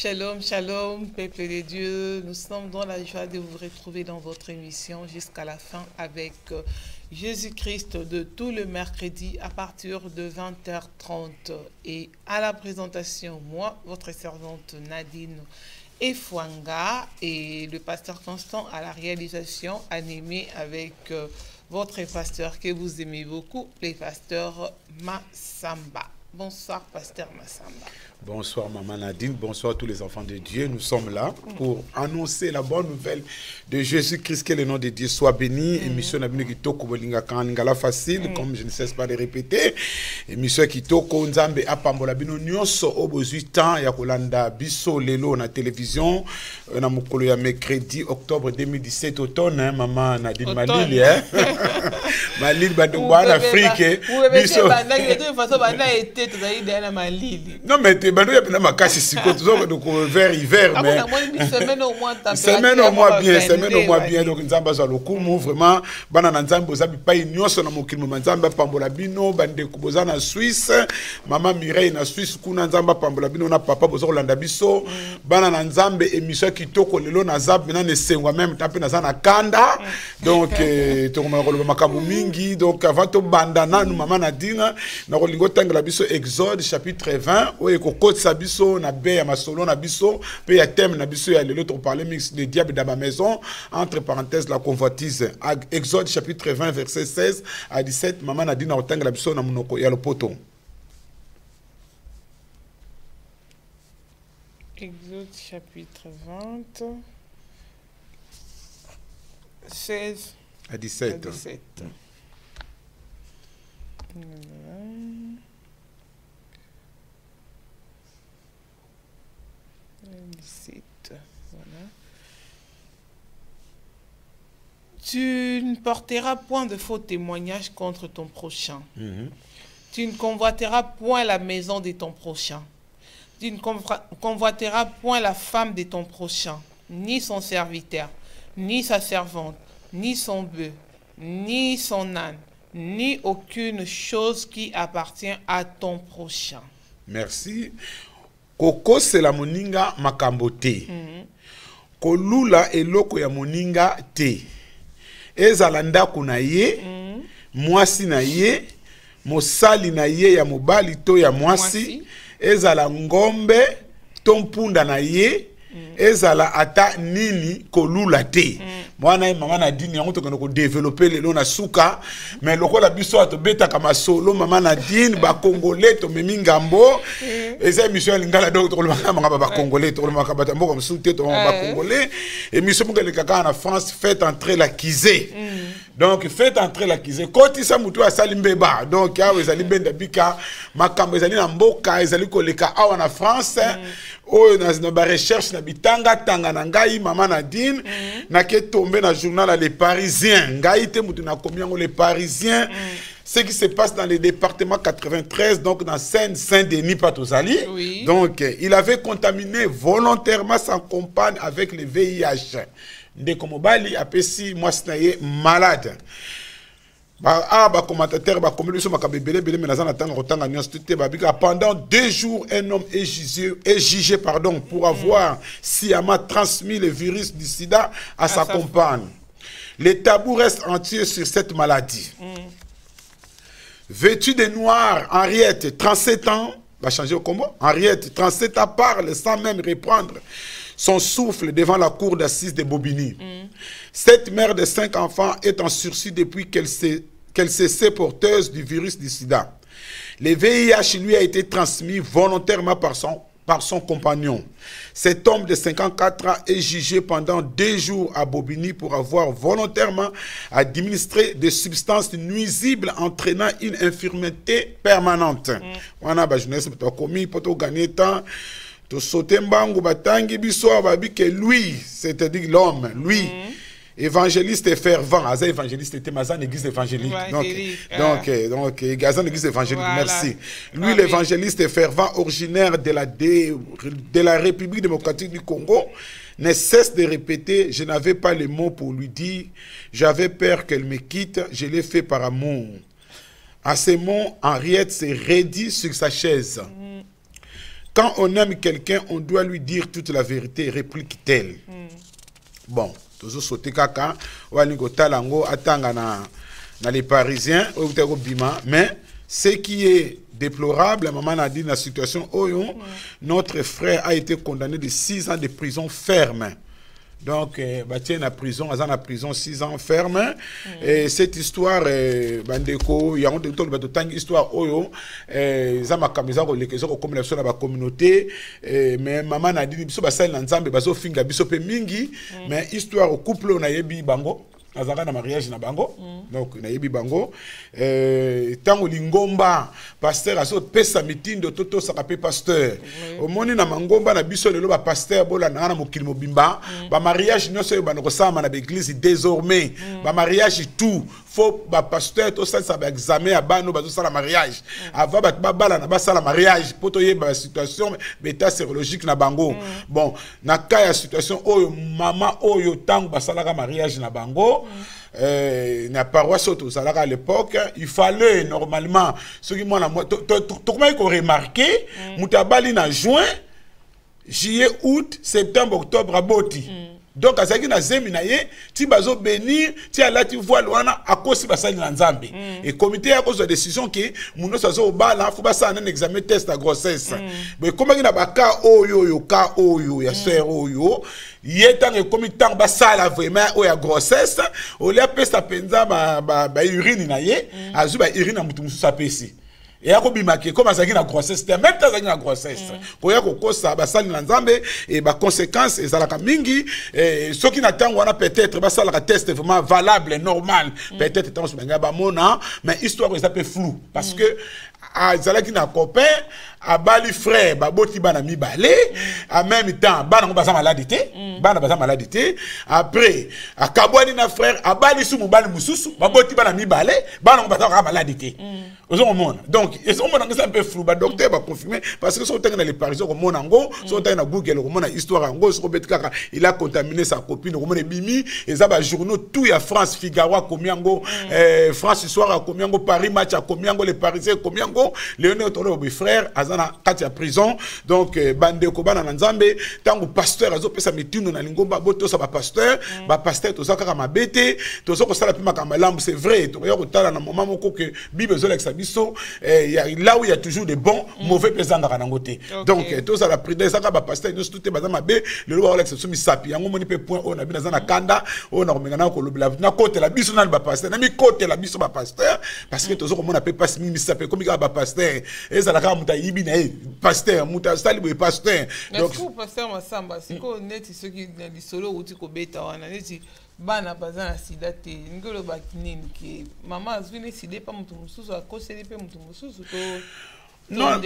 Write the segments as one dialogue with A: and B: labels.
A: Shalom, shalom, peuple de Dieu. Nous sommes dans la joie de vous retrouver dans votre émission jusqu'à la fin avec Jésus-Christ de tout le mercredi à partir de 20h30. Et à la présentation, moi, votre servante Nadine Efwanga et le pasteur Constant à la réalisation, animé avec votre pasteur que vous aimez beaucoup, le pasteur Massamba. Bonsoir, pasteur Massamba.
B: Bonsoir, maman Nadine. Bonsoir à tous les enfants de Dieu. Nous sommes là pour annoncer la bonne nouvelle de Jésus-Christ. Que le nom de Dieu soit béni. Émission Nabini Kitoko Bolinga Kaningala facile, comme je ne cesse pas de répéter. Émission Kitoko Nzambe Apambola Bino Nyonso Obozu temps ya kolanda biso lelo na télévision na mukolo ya mercredi octobre 2017 automne, maman Nadine Malili Malili Bandouba en Afrique. Biso non mais bando ya pena makasi siko toujours donc vers hiver mais semaine au mois bien donc nzamba za lokumu vraiment bana na nzamba ozabi pa nyonso na mokili nzamba pambola bino bande kuboza na Suisse mama Mireille na Suisse kuna nzamba pambola bino na papa bozo kolanda biso bana na nzambe émission kitoko lelo na zab na nesengwa même tapé na na kanda donc tokoma koloba makambo mingi donc avant to banda na mama Nadine na kolingo tangela biso Exode chapitre 20 oye kokotsa biso na be ya masolo na biso pe ya thème na biso ya lelo to parler mix de diable dans ma maison entre parenthèses la convoitise. Exode chapitre 20 verset 16 à 17 maman Nadine na otangela biso na munoko ya lopoto.
A: Exode chapitre 20 16
B: à 17.
A: Voilà. Tu ne porteras point de faux témoignages contre ton prochain. Tu ne convoiteras point la maison de ton prochain. Tu ne convoiteras point la femme de ton prochain, ni son serviteur, ni sa servante, ni son bœuf, ni son âne, ni aucune chose qui appartient à ton prochain.
B: Merci. Koko c'est la moninga makambo te. Kolula eloko ya moninga te. Ezala ndako na ye, mwasi na ye, mosali na ye ya mobali to ya mwasi, ezala ngombe to mpunda na ye, ezala ata nini kolula te. Mwana mama Nadine yango tokana ko développer lelo na suka mais lokola biso ato beta kama solo mama Nadine ba congolais to memi ngambo eza émission lingala donc to koloma manga ba congolais to koloma ka ba mboka msute to ba congolais émission mongale kaka na France fait entrer la kizé. Donc fait entrer la kizé koti sa mutu asali mbeba donc awe ezali benda bika makambo ezali na mboka ezali koleka awa na France oyo na ba recherche na bitanga tanga na ngai mama Nadine na ke tomber na journal Les Parisiens ngai te mutu na komiango Les Parisiens ce qui se passe dans le département 93 donc dans Saint-Denis Patozali. Donc il avait contaminé volontairement sa compagne avec le VIH. Ndeko mobali apesi mwasi na ye malade. Pendant 2 jours, un homme est jugé pour avoir sciemment transmis le virus du sida à sa compagne. Le tabou reste entier sur cette maladie. Vêtue de noir, Henriette, 37 ans, va changer comment? Henriette, 37 ans, parle sans même reprendre son souffle devant la cour d'assises de Bobigny. Cette mère de 5 enfants est en sursis depuis qu'elle s'est porteuse du virus du sida. Le VIH lui a été transmis volontairement par son compagnon. Cet homme de 54 ans est jugé pendant 2 jours à Bobigny pour avoir volontairement administré des substances nuisibles entraînant une infirmité permanente. Lui, c'est-à-dire l'homme, lui, évangéliste et fervent. Aza évangéliste était Mazan église évangélique. Donc Gazan église évangélique. Voilà. Merci. Lui, l'évangéliste et fervent, originaire de la République démocratique du Congo, ne cesse de répéter: je n'avais pas les mots pour lui dire, j'avais peur qu'elle me quitte, je l'ai fait par amour. À ces mots, Henriette s'est raidie sur sa chaise. quand on aime quelqu'un, on doit lui dire toute la vérité, réplique-t-elle. Bon, toujours sauter kaka, walingo talango, atanga na les Parisiens, mais ce qui est déplorable, maman a dit dans la situation, notre frère a été condamné de 6 ans de prison ferme. Donc, il a prison, à la prison 6 ans ferme. Et cette histoire, bandeko, il y a une histoire, comme la communauté, mais maman a dit, mais histoire au couple, on a yebi bango. Azaka na mariage na bango donc na yebi bango tango lingomba pasteur aso pesa mitindo toto sakape pasteur omoni na mangomba na biso lelo ba pasteur bola na mokili mobimba ba mariage nyonso ba nokosama na église désormais ba mariage tout faut ba pasteur to ça ba examen ya bano ba sala mariage avant ba bala na ba sala mariage poto yeba situation beta sérologique na bango bon na ka ya situation oyo mama oyo tango ba sala mariage na bango na paroisse autosalaka à l'époque, il fallait normalement ce qui moi comment qu'on remarqué mutabali na juin, juillet, août, septembre, octobre à Boti. Donc à zaki na zemi na ye ti bazo bénir ti ala ti voile wana akosi basali na nzambe et comité a cause de décision que muno sazo bala faut basa un examen test de grossesse mais comme na baka oyo ka oyo ya sœur oyo yetang comité basala vraiment o ya grossesse o le pesa penza ba urine na ye azu ba urine na mutu musu sapesi et à Kobimake, comme ça na grossesse, c'était même temps na grossesse. Pour y a ça, basali na nzambe et ba conséquences et ça la mingi et ceux qui n'attendent on a peut-être ba ça la test vraiment valable normal peut-être temps sur ba mona mais histoire est un peu floue parce que à zalaki na copain à bali frère ba boti bana mi balé en même temps bana ba maladité bana ba maladité après à kabwani na frère à bali sou mobali mususu ba boti bana mi balé bana ba maladité donc ils sont un peu flou ba docteur va confirmer parce que sont dans les parisiens comme monango sont dans Google comme na histoire ngo so betkaka il a contaminé sa copine comme bimi et ça ba journaux tout ya France Figaro comiango France soir comiango Paris match à comiango les parisiens comiango Léonard Tolo frère azana katia prison donc bande ko bana nzambe tango pasteur azo pesa mitino na lingomba boto sa ba pasteur to saka mabete to soko sala pima kamalambu c'est vrai to yo kotala na moment moko que bible zo l'ex biso là où il y a toujours des bons mauvais présents dans rangoté donc tout ça la prudence ça ba pasteur nous tout bazama mabe le lo l'ex so mi sapi yango moni pe point on a bien na kanda on a mengana ko lobela na côté la biso na ba pasteur na mi côté la biso ba pasteur parce que to zo ko mona pe pas mi sapi comme ba pasteur et ça la ka muta yibi na pasteur muta sali bo pasteur
A: donc pasteur masamba siko neti ceux qui na lisolo uti ko beta wana neti bana bazana sida te ngolo bakinini ke mama azwine sida pa mutu mususu akoseli pe mutu mususu to
B: non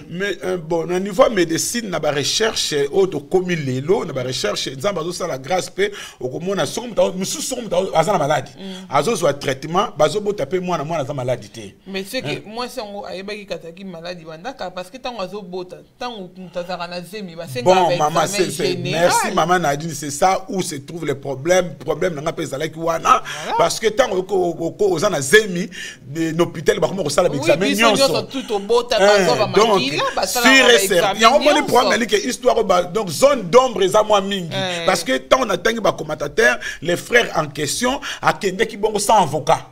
B: mais bon au niveau médecine na ba recherche auto comme lelo na ba recherche nzamba zo sala grâce pe okomona somo mususu azana maladie azo zo traitement bazo bota pe mwana za maladie te
A: mais c'est que moi sango ayebaki kataki maladie bandaka parce que tango azo bota tango mutazaka na zemi ba senga
B: bon maman c'est merci maman Nadine c'est ça où se trouve le problème na pe zalaki wana parce que tango ko ozana zemi l'hôpital ba ko sala examen nyonso
A: tout au bota
B: donc sur et certain il y a un problème que histoire donc zone d'ombre et à moi mingi parce que tant on attend ba commentateur les frères en question a kende ki bongo sans avocat.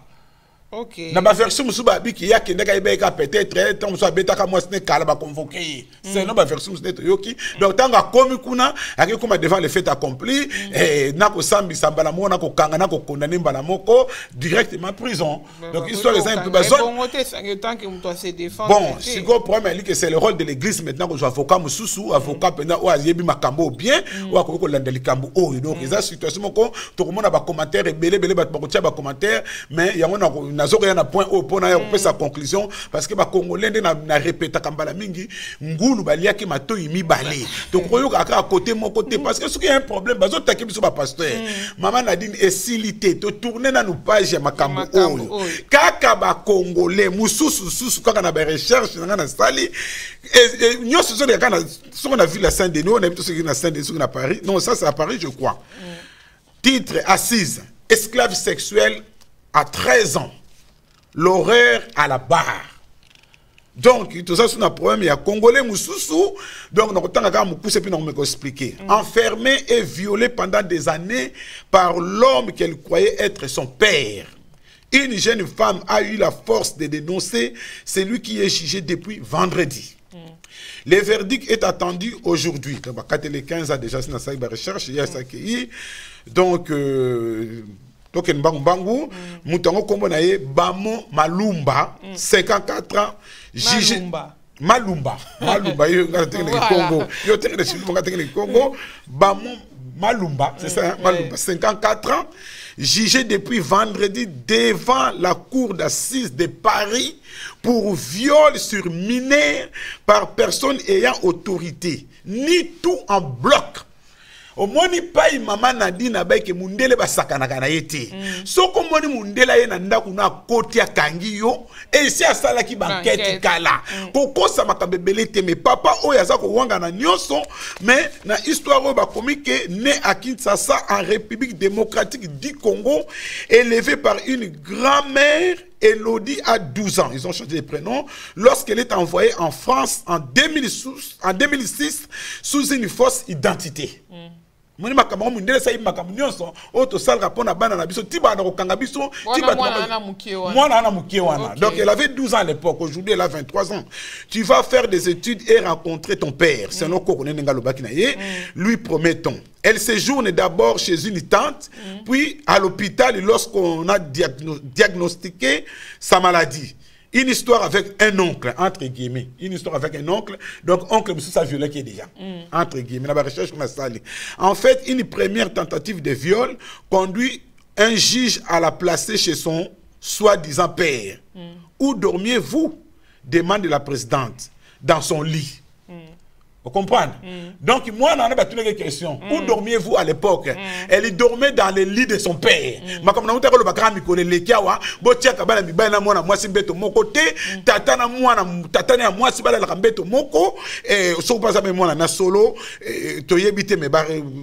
A: OK.
B: Na ba version musuba biki ya kende ka ibeka peut-être tant musuba beta ka moi ce kala ba convoquer. C'est non ba version musuba yoki. Donc tant ga komi kuna aki comme devant le fait accompli et na ko sambi sambala mo na ko kanga na ko condamner mbala moko directement prison. Donc histoire les un peu bazon. Bon, si go problème que c'est le rôle de l'église maintenant que je avocat mususu avocat pendant o ayebi makambo bien ou akoko landeli kambo o donc eza situation moko to ko mona ba commentaire belé ba ko tia ba commentaire mais ya ngona nazoka na point au pona ya sa conclusion parce que ba congolais na répéta kambala mingi ngulu baliaki matoyi mibale to koyo ka côté mon côté parce que ce qui est un problème bazo takibi biso ba pasteur maman Nadine esilité to tourner na nous page ya makambo o kaka ba congolais mususu kaka na ba recherche na sali et nyoso zo de kana so on a vu la Saint-Denis on a vu tout ce qui na Saint-Denis sur na Paris non ça c'est à Paris je crois titre assise esclave sexuel à 13 ans l'horreur à la barre. Donc, tout ça, c'est un problème. Il y a Congolais, Moussoussou. Donc, on a expliqué. Enfermé et violé pendant des années par l'homme qu'elle croyait être son père. Une jeune femme a eu la force de dénoncer celui qui est jugé depuis vendredi. Le verdict est attendu aujourd'hui. Quand les 15 a déjà fait une recherche, il y a ça qui donc, Token Bangu, Moutango Kombonaye, Bamo Malumba, 54 ans, jugé. Malumba. Malumba, Congo. Bamo Malumba, c'est ça, Malumba, 54 ans, jugé depuis vendredi devant la cour d'assises de Paris pour viol sur mineur par personne ayant autorité, ni tout en bloc. Au moins ni pas maman Nadine avec mundele basakanaka na yete. Soko moni mundela ye na ndaku na koti ya kangiyo et si asala ki banquette kala. Koko sa makabebele te mais papa oya za ko wanga na nyonso mais na histoire ba komike né à Kinshasa en République démocratique du Congo élevé par une grand-mère. Elodie a 12 ans. Ils ont changé de prénom. Lorsqu'elle est envoyée en France en 2006 sous une fausse identité. Donc elle avait 12 ans à l'époque, aujourd'hui elle a 23 ans. Tu vas faire des études et rencontrer ton père. Lui promettons. Elle séjourne d'abord chez une tante, puis à l'hôpital lorsqu'on a diagnostiqué sa maladie. Une histoire avec un oncle, entre guillemets. Une histoire avec un oncle. Donc, oncle, c'est ça violé qui est déjà. Entre guillemets. La recherche qu'on a salé. En fait, une première tentative de viol conduit un juge à la placer chez son soi-disant père. Où dormiez-vous? Demande la présidente. Dans son lit. Vous comprenez? Donc, moi, on a toutes les questions. Où dormiez-vous à l'époque? Elle dormait dans le lit de son père. Mais comme nous avons dit, les Kiawa, Botia Kabala Mibana Mona, moi, c'est Beto Moko, Tatana Moana, Tatana, moi, c'est Bala Rambeto Moko, et sauf pas ça, mais moi, na solo, Toyebite, mais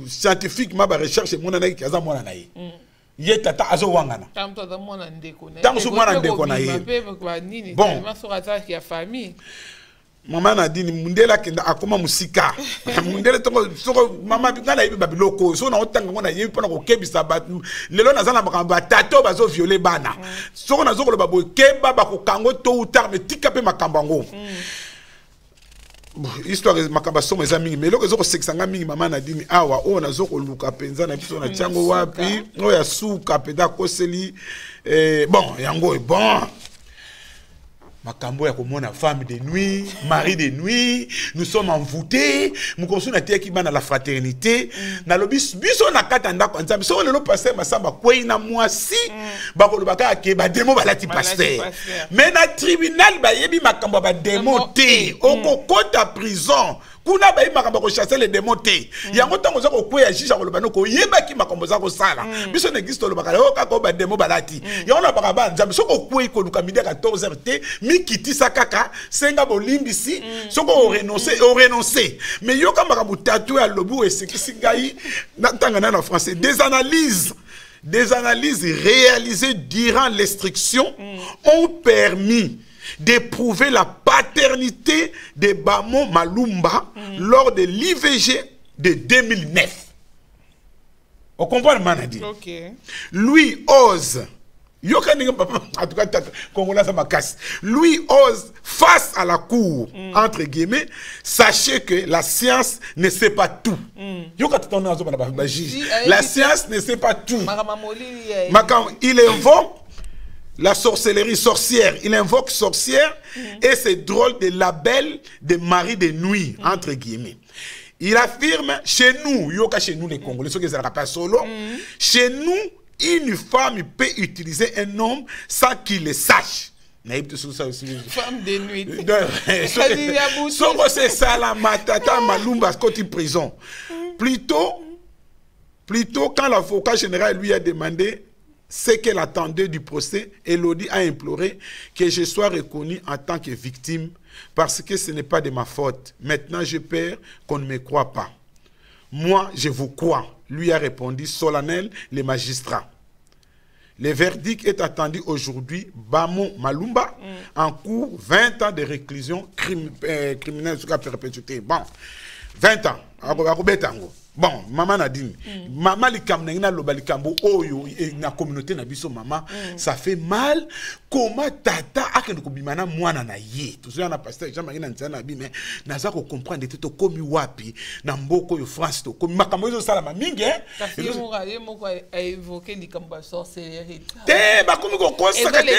B: scientifique, ma recherche, mon anaï, Kaza Moanaï. Ye tata azo wangana. Tant que moi, bon. Maman a dit mundela kenda akoma musika mundela toko mama ngala ibi babiloko so na otanga ngona yebi pona ko kebisa batu lelo nazana makamba tato bazo violer bana soko nazo ko babo keba bako kango to ou tard mais tika pe makamba ngo histoire makamba somo eza mingi mais loko zoko sexanga mingi maman a dit awa o nazo ko luka penza na biso na tiango wapi o ya suka peda koseli bon yango bon Makambo ya komona femme de nuit, mari de nuit, nous sommes envoûtés, nous construisons la fraternité. Na lobis biso na katanda kwa nzambe so lelo pasteur masamba kwei na mwasi ba ko lobaka ke ba demo balati pasteur. Mais na tribunal ba yebi makambo ba demo te, oko kota prison. Kuna ba makambo ko chasser les démons te. Yango tango za ko kwea juge ko lobano ko yeba ki makambo za ko sala. Biso n'existe lobaka o ka ko ba demo balati. Yango na baka ba nzambe so ko kwei ko luka midi 14h te. Kiti sakaka senga bolimbisi soko o renoncer mais yo kama kabutatu ya lobu esekisingai natanga na français des analyses réalisées durant l'instruction ont permis de prouver la paternité de Bamo Malumba lors de l'IVG de 2009. On comprend le manadi. Lui ose lui ose face à la cour, entre guillemets, sachez que la science ne sait pas tout. La science ne sait pas tout. Il invoque la sorcellerie sorcière. Il invoque sorcière et c'est drôle de label de mari de nuit, entre guillemets. Il affirme chez nous, chez nous les Congolais, ceux qui ne pas solo, chez nous, une femme peut utiliser un homme sans qu'il le sache.
A: Femme de nuit.
B: C'est ça la matata Malumba côté prison. Plutôt quand l'avocat général lui a demandé ce qu'elle attendait du procès, Elodie a imploré que je sois reconnue en tant que victime parce que ce n'est pas de ma faute. Maintenant, j'ai peur qu'on ne me croie pas. Moi, je vous crois, lui a répondu solennel le magistrat. Le verdict est attendu aujourd'hui. Bamo Malumba, en cours, 20 ans de réclusion criminelle jusqu'à perpétuité. Bon, 20 ans. Bon, maman Nadine, maman likambo na loba likambo oyo na communauté na biso mama, ça fait mal. Comment tata akende ko bimana mwana na ye. Tout ça na pasteur Jean-Marie na nzana bi mais naza ko comprendre te to komi wapi na mboko yo France to komi makambo zo sala mingi hein.
A: Parce que moko a évoqué likambo sorcellerie.
B: Te ba komi ko kosa ka te.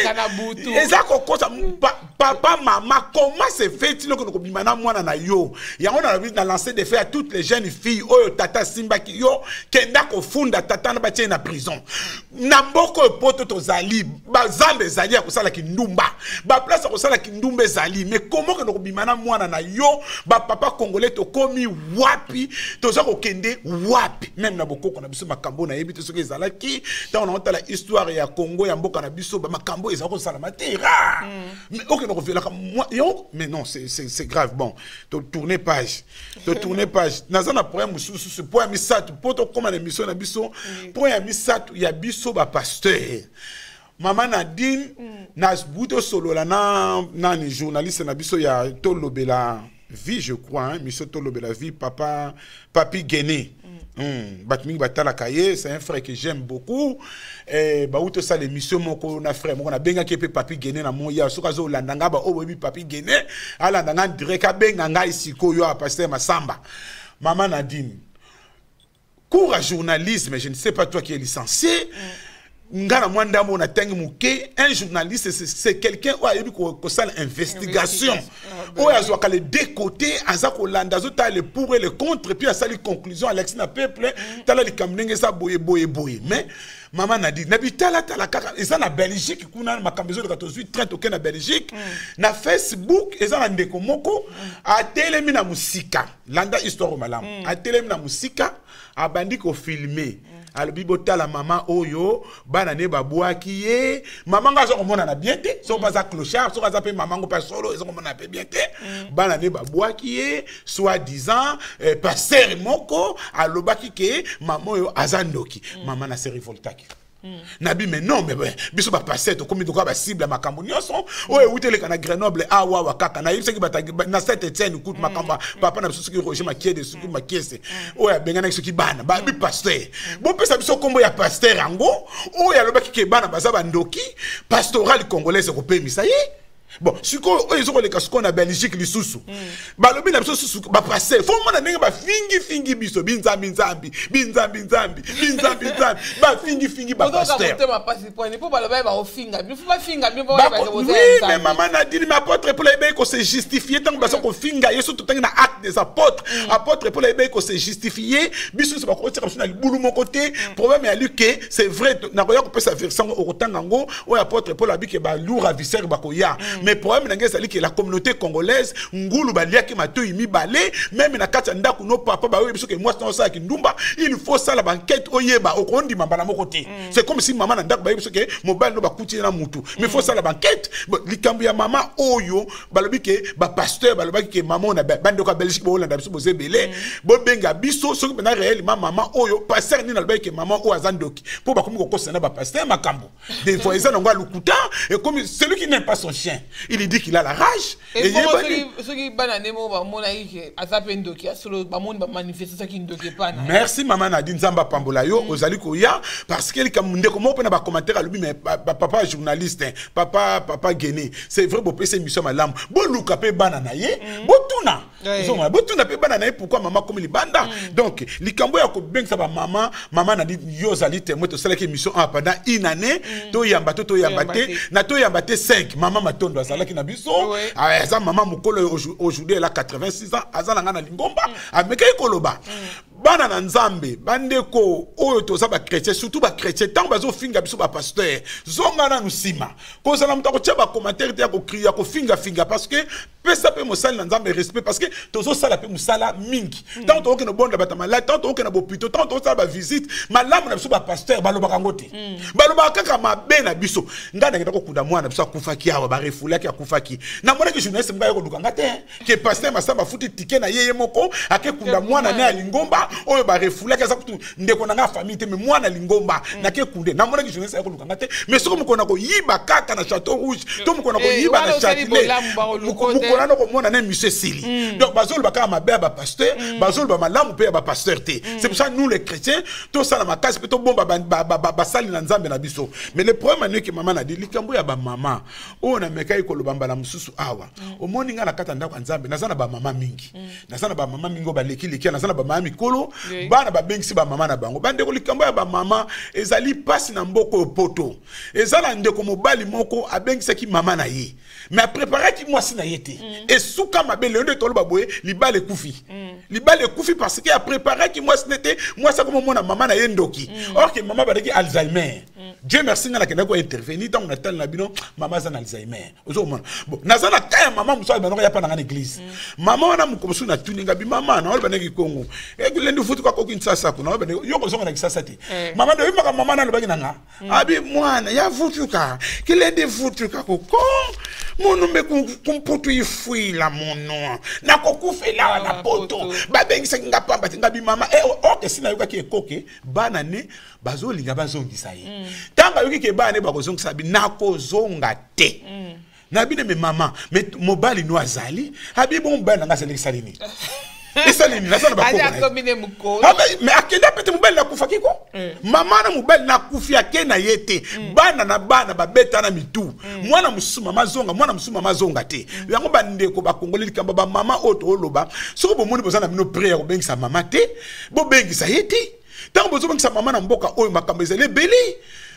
B: Eza ko kosa papa maman comment c'est fait tino ko bimana mwana na yo. Ya on a lancé des faits à toutes les jeunes filles oyo tata simba ki yo kenda ko funda tata na batie na prison na mboko poto to zali ba zambe zali ya kosala ki ndumba ba place ko sala ki ndumba zali mais comment que no bimana mwana na yo ba papa congolais to komi wapi to za ko kende wapi même na bokoko na biso makambo na yebi to soki ezalaki ta on a la histoire ya Congo ya mboka na biso ba makambo ezako ko sala matera mais ok no ko vela yo mais non c'est grave bon to tourner page nazana problème ce point misatu poto koma na mission na biso point ya misatu ya biso ba pasteur maman Nadine na buto solo la na ni journaliste na biso ya Tolobela vie je crois hein mission Tolobela vie papi Guéné Batmingi Batala Kaye, c'est un frère que j'aime beaucoup. Et bah outo ça l'émission moko na frère moko na benga ki pe papi Guéné na mon ya soka zo landanga ba obo bi papi Guéné ala ndanga direct ka benga ngai siko yo a pasteur Masamba. Maman Nadine cours à journalisme, je ne sais pas toi qui es licencié. Ngana mwanda mo na tangi muke, un journaliste c'est quelqu'un ou a eu ko sala investigation. Ou a zo ka le décoté, aza ko landa zo ta le pour et le contre puis a sali conclusion Alex na peuple, tala li kamnenge sa boye. Mais maman a dit nabitala tala kaka eza na Belgique kuna makambezo de 18 30 ok na Belgique na Facebook eza na ndeko moko a telemi na musika landa histoire malamu a telemi na musika a bandi ko filmer alobi botala mama oyo bana ne babwaki ye mama nga zo komona na bien te so pas za clochard so za pe mama ngo pa solo zo komona pe bien te bana ne babwaki ye soit disant passer moko alobaki ke mama oyo azandoki mama na se révoltaki Nabi mais non mais biso ba passer to komi to ka ba cible makambo nyonso o ewutele kana Grenoble awa wakaka na yibse ki bata na Saint-Étienne kout makamba papa na biso ki Roger Makie de suku makiese o ya bengana ki bana ba bi pasteur bo pesa biso kombo ya pasteur ango o ya lobaki ke bana baza ba ndoki pastoral congolaise ko pemisa ye. Bon, si ils ont les cascons en Belgique, les sous-sous. Bah, le bien, bah, passer. Faut moi, bah, fingi, biso, binzambi. Bah, fingi, bah, pasteur. Oui, mais maman a dit, mais apôtre pour les bécs, qu'on s'est justifié, tant que qu'on finga, il y a surtout un acte des apôtres. Apôtre pour les bécs, qu'on s'est justifié, biso, c'est pas qu'on tire comme ça, boulot mon côté. Problème, il y a lu que c'est vrai, n'a rien qu'on peut sa version au rotangango, ou apôtre pour la bique, bah, lourd à visser, bah, koya. Mais problème c'est que la communauté congolaise ngulu baliaki matoyi mibale même na kati ndako no papa ba biso ke moi ça ki ndumba il faut ça la banquette oyeba okondi mambala moko te c'est comme si maman na ndako ba biso ke mobile no bakuti na mutu mais faut ça la banquette likambo ya mama oyo balobi ke ba pasteur balobi ke maman na bande ko Belgique bo Hollande biso bozebele bo benga biso soki na réellement maman oyo pasteur ni na lobi ke maman o azandoki pour ba komi ko kosana ba pasteur makambo des fois ils en ngwa lukuta et comme celui qui n'aime pas son chien il dit qu'il a la rage.
A: Et ceux qui bananemo ba mona yike azapendo ki asolo ba mona ba manifester ça qui ndoke pas na.
B: Merci maman Nadine Zamba Pambola yo ozali ko ya parce que comme ndeko mo pena ba commentaire lui mais papa journaliste papa Guéné c'est vrai bo pese mission malam bo luka pe banana ye bo tuna bo tuna pe banana ye pourquoi maman comme li banda donc likambo ya ko bengsa ba maman Nadine yo zali témoin to sala ki mission pendant une année to yambate na to yambate 5 maman matondo azala ki na biso eza maman mukolo aujourd'hui elle a 86 ans azala ngana lingomba ameka ikoloba bana na nzambe bandeko oyo toza ba chrétien surtout ba chrétien tant bazo finga biso ba pasteur zonga na nusima kozala mutako tia ba commentaire te ya ko kriya ko finga parce que pesa pe mosali na nzambe respect parce que tozo sala pe musala mingi tant to okena bonda batama la tant to okena bopito tant to sala ba visite malamu na biso ba pasteur balobaka ngote balobaka kaka mabe na biso ngana ngenda ko kunda mwana biso akufaki awa ba refulaki akufaki na mwana ki journaliste mga yoko duka ngate ke pasteur masamba futi ticket na yeye moko ake kunda mwana na lingomba oyo ba refulaki za kutu ndeko na nga famille te me mwana lingomba na ke kunde na mwana ki journaliste yoko duka ngate mais soko mukona ko yiba kaka na Château Rouge to mukona ko yiba na Châtelet mukona ko mona na monsieur Sili donc bazol baka mabe ba pasteur bazol ba malamu pe ba pasteur te c'est pour ça nous les chrétiens tout ça na makasi pe to bomba ba sali na nzambe na biso mais le problème est que maman a dit likambo ya ba mama o na mekai ko lobamba la mususu awa o moni nga na kata ndako nzambe nazana ba mama mingi nazana ba mama mingo ba leki nazana ba mama mikolo bana ba bengisi ba mama na bango bande ko likambo ya ba mama ezali pasi na mboko poto ezala ndeko mobali moko abengisa ki mama na ye mais a préparé ki moi sina yete et souka mabele onde tolo baboye libale kufi libale kufi parce que a préparé ki moi sinete moi ça comme mona mama na ye ndoki or que mama badaki Alzheimer Dieu merci ngana kena ko intervenir tant on a tel na bino mama za na Alzheimer ozo mona bon nazana kaya mama muso ba no ya pa na église mama wana mukomusu na tuninga bi mama na olba neki Kongo e lendi futu kwa kokin sasa kuna olba yoko zonga na kisasa te mama ndo yima mama na lobaki nanga abi mwana ya futuka kilendi futuka ko mono me kumputu ifuila mono na kokufela na poto babengisa ngapamba ngabi mama oke sina yoka ki ekoke bana ne bazolinga bazongisa ye tanga yoki ke bana ne bakozongisa bi nakozonga te na bine me mama me mobali no azali abi bon bana nga selekisa lini esalini nasana bakoko mais akenda pete mobali na kufaki ko mama na mobali na kufi akena yete bana na bana babeta na mitu mwana musuma mazonga mwana musuma mazonga te yango bandeko bakongoli likamba ba mama oto oloba soko bomoni bozana bino prière bengisa mama te bo bengisa yete tango bozo bengisa mama na mboka oyo makambo ezele beli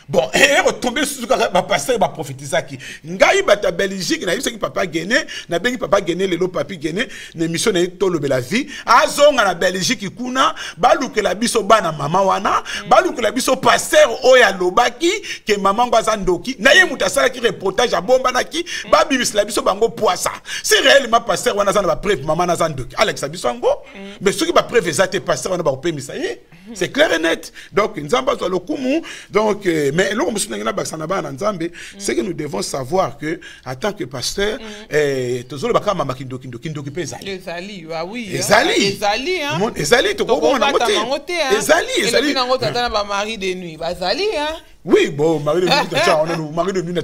B: bon et retomber sur ba pasteur ba prophétisaki ngai bata Belgique na yisaki papa Guéné na bengi papa Guéné lelo papi Guéné na mission na tolo bela vie azonga na Belgique kuna balukela biso bana mama wana balukela biso pasteur oya lobaki ke mama ngwaza ndoki na ye mutasala ki reportage a bomba naki ba bibisela biso bango poisa c'est réellement pasteur wana za na ba preuve mama na za ndoki Alex biso ngo mais ceux qui ba preuve ezate pasteur wana ba opemisa ye c'est clair et net donc nzamba zo lokumu donc mais là, c'est que nous devons savoir que, en tant que pasteur, toujours le mama kindoki pezali.
A: Ezali, oui.
B: Ezali.
A: Ezali, hein.
B: Ezali, to ko na ngote. Ezali.
A: Tata na mari de nuit. Ezali, hein.
B: Oui, bon, mari de nuit,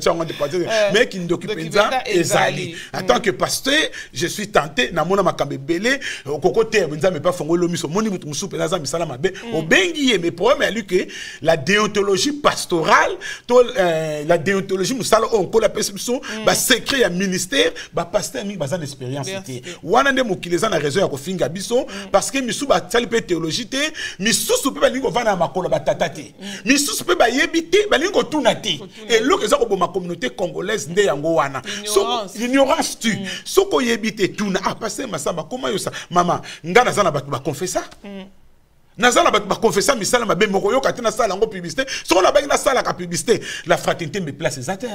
B: mais kindoki penza ezali. En tant que pasteur, je suis tenté na mona makambe belé, kokote benza me pas fongolo miso moni mutu musu penza misala mabe. Obengi mais problème est lui que la déontologie pastorale, la déontologie musala on la perception, ba secret ya ministère, ba pasteur mi bazan expérience té. Wana nde mokileza na raison ya kofinga biso parce que misu ba tali pe théologie té, misu pe ba lingo vana makolo ba tatate. Misu pe ba yebi balingo tunati et l'autre ça ko ma communauté congolaise nde yango wana l'ignorance tu soko yebite tuna ah passer masamba comment yo ça mama ngana zana ba confessa nazala ba confessa misala mabe moko yo katina sala ngo publicité soko na ba na sala ka publicité la fraternité me place exact.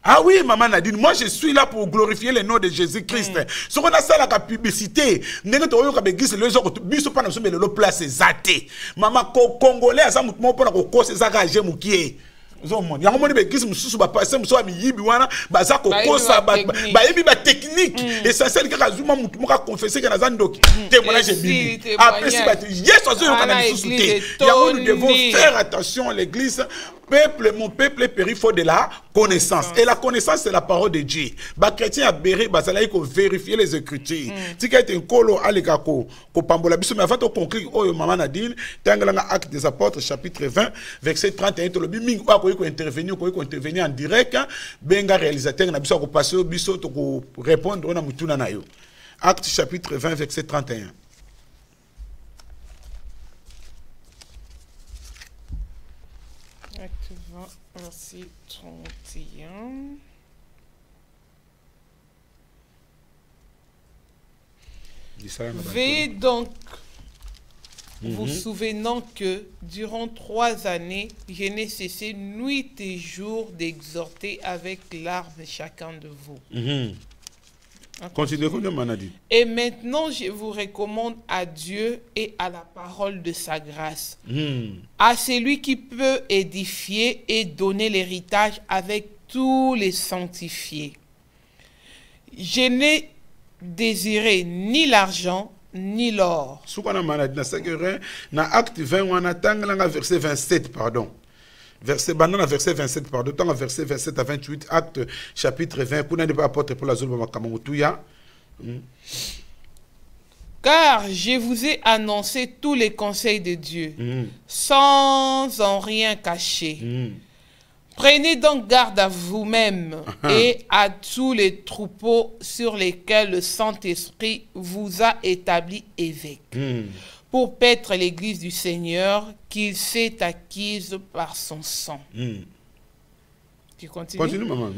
B: Ah oui, maman Nadine, moi je suis là pour glorifier le nom de Jésus-Christ. Ce qu'on a ça la publicité, n'est-ce pas que l'église les autres biso pas nous le place exacté. Maman congolais à ça mouvement pour la cause ça gagé moukié. Zomoni ya ngomoni l'église mususu ba passer muso amiyibi wana baza ko kosa ba yebi ba technique essentiel ka zuma mutu moka confesser que na ndoki témoignage biblique après si ba yeso zo kana mususu te ya nous devons faire attention l'église. Peuple, mon peuple est péri, faut de la connaissance. Et la connaissance, c'est la parole de Dieu. Bah, chrétien a béré, bah, ça là, il faut vérifier les écritures. Si quelqu'un est un colo, allez-gako, ko pambola biso, mais avant de conclure, oh, maman Nadine, tangalanga acte des apôtres, chapitre 20, verset 31, to lobi, ming, ko intervenir en direct, benga réalisateur, na biso, ko passer au biso, to ko répondre, on a mutuna na yo. Acte chapitre 20, verset 31.
A: Verset 31. Veuillez donc vous souvenant que durant 3 années, je n'ai cessé nuit et jour d'exhorter avec larmes chacun de vous.
B: Continue, maladie.
A: Et maintenant, je vous recommande à Dieu et à la parole de sa grâce, à celui qui peut édifier et donner l'héritage avec tous les sanctifiés. Je n'ai désiré ni l'argent, ni l'or.
B: Na acte 20, verset 27, pardon. Verset 27, pardon. Dans verset 27 à 28, acte chapitre 20, pour ne pas apporter pour la zone de
A: Car je vous ai annoncé tous les conseils de Dieu, sans en rien cacher. Prenez donc garde à vous-même et à tous les troupeaux sur lesquels le Saint-Esprit vous a établi évêque, pour paître l'église du Seigneur qu'il s'est acquise par son sang. Tu continues?
B: Continue, maman.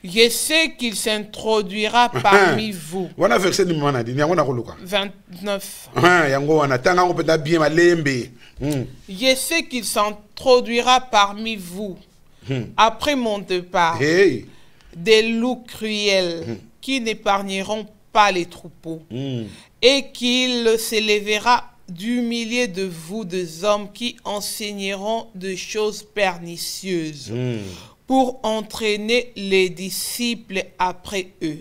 A: Je sais qu'il s'introduira parmi vous. 29. Je sais qu'il s'introduira parmi vous. Après mon départ, des loups cruels qui n'épargneront pas les troupeaux, et qu'il s'élèvera du milieu de vous des hommes qui enseigneront des choses pernicieuses pour entraîner les disciples après eux.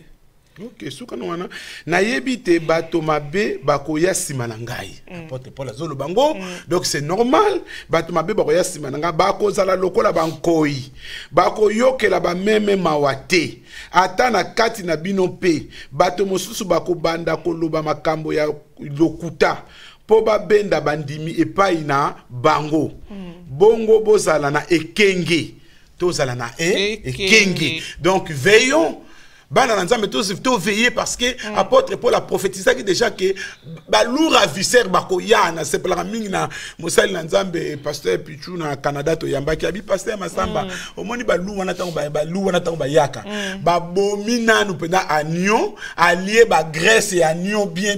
B: Ok, soukanwana na yebite bato mabe bakoya simanangai apôtre Paul azolo bango donc c'est normal bato mabe bakoya simananga bakozala lokola bankoi bakoyokela ba meme mawate ata na kati na bino pe bato mosusu bakobanda koloba makambo ya lokuta po babenda bandimi epai na bango bongo bozala na ekenge tozala na ekenge donc veillons. Mais tout veiller parce que apôtre Paul a prophétisé déjà que balour ravisseur bakoya na c'est la mingi na mosali na nzambe pasteur Pichu na Canada to yambaki abi pasteur Masamba omoni balou wana tango bayaka ba bomina nous pena agnon allié ba Grèce et agnon bien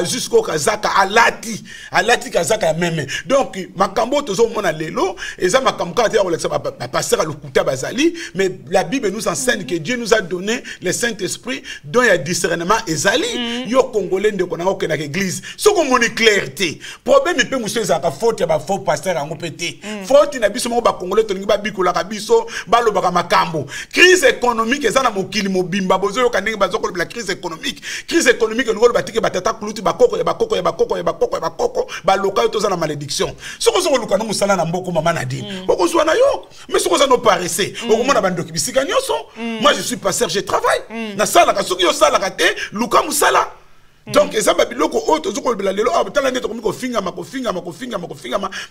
B: jusqu'au kazaka alati kazaka même donc makambo tozo mona lelo eza makambo ka ya olexa pasteur lokuta bazali mais la Bible nous enseigne que Dieu nous a donné le Saint-Esprit dont il y a discernement ezali yo congolais ndeko na ko na église soko moni clarté problème pe muso ezaka faute ya ba faux pasteur ango pété faute na biso mo ba congolais to ngi ba bikola ka biso baloba ka makambo crise économique ezana mokili mobimba bozo yo kanenge bazoko la crise économique ngolo batike batata kuluti bakoko ba loka to zana malédiction soko soko luka no musala na mboko mama na di boko zwa na yo mais soko za no paraissé okomona bandoki bisika nyoso moi je suis pasteur je travaille na sala ka soki yo sala ka te luka musala donc eza babiloko auto zoko bela lelo abutala neto komiko finga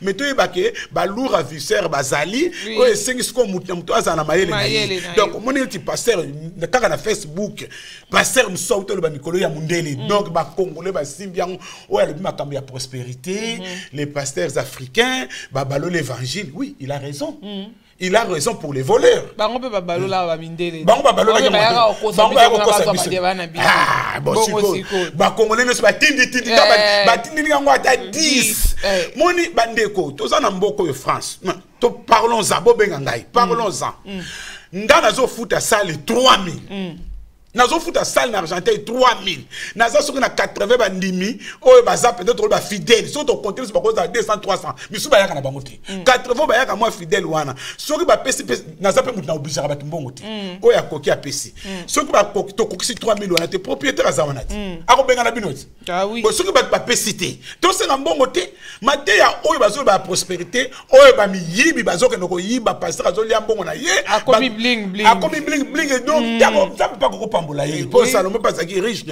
B: mais to yebake ba lourd ravisseur bazali o esengi siko mutu azana mayele donc moni ti pasteur kaka na Facebook pasteur msauto le ba mikolo ya mundele donc ba congolais ba simbiang o ya le makambo ya prospérité les pasteurs africains ba balo l'évangile oui il a raison. Il a raison pour les voleurs.
A: Bango pe babalo la ba mindele.
B: Bango babalo la
A: ba
B: ah bon siko. Ba congolais ne ba tindi ba tindi ngo ata 10. Moni bandeko toza na mboko yo France. To parlons-en bobenga ngai. Parlons-en. Ndana zo futa sale 3000. Nazo futa salle na Argentine 3000. Nazo soki na 80 bandimi oyo baza peut-être ba fidèle. So to compter sur ba 200 300. Misu ba yaka na bango te. 80 ba yaka moi fidèle wana. Soki ba pesi nazo pe mutu na obligé ba mbongo te. Oyo akoki apesi. Soki ba to kokisi 3000 wana te propriétaire za wana te. Ako benga na binoti.
A: Ah oui.
B: Bo soki ba pesi te. To senga mbongo te. Mate ya oyo bazo ba prospérité, oyo ba miyibi bazo ke noko yiba pasteur azo lia mbongo na ye.
A: Akomi bling
B: bling donc ça peut pas ko pour Salomon pas qui riche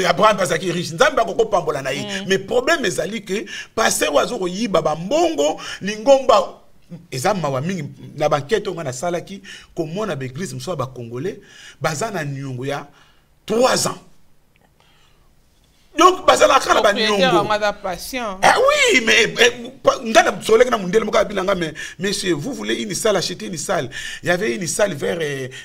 B: Abraham pas qui riche nzambe ko pambola na ye mais problème ezali que passer oiseau ko yiba ba mbongo lingomba ezama wa mingi na banquete ngana salaki komona ba église mso ba congolais bazana nyungu ya 3 ans Donc, bazala kala ba
A: nyongo. Patient.
B: Ah oui, mais monsieur, vous voulez une salle, acheter une salle. Il y avait une salle vers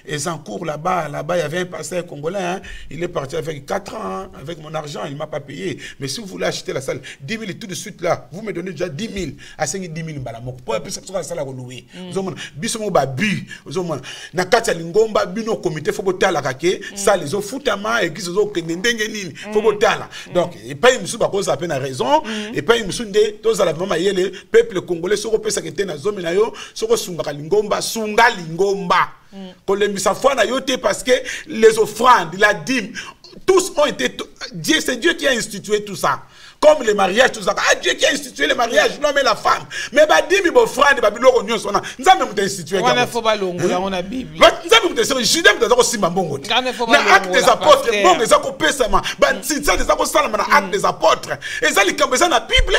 B: Ezancourt là-bas, il y avait un pasteur congolais, hein, il est parti avec 4 ans, hein, avec mon argent, il ne m'a pas payé. Mais si vous voulez acheter la salle, 10 000 tout de suite là, vous me donnez déjà 10 000, à 5 10 000 balamok. Pour appeler ça la salle à louer. Vous avez bisomo babu, vous avez na kati lingomba bino comité faut boter la kake, salle les ofutama et qui se sont kendenge nini, faut boter là. Donc, et pas une soupe à cause à peine à raison, et pas une soupe de tous à la maman yele, peuple congolais, sur le qui était dans la zone, sur sunga lingomba, qu'on les mis à foi na yote parce que les offrandes, la dîme, tous ont été, c'est Dieu qui a institué tout ça. Comme les mariages, tout ça. Ah, Dieu qui a institué les mariages, l'homme et la femme. Mais bah, dis, mais bon, frère, de Babylone, on a institué.
A: On a fait ballon, on a Bible.
B: Nous avons institué, je suis aussi ma bongo. L'acte des apôtres, bon, les actes seulement. Bah, c'est ça, les actes des apôtres. Et ça, les camps, la Bible.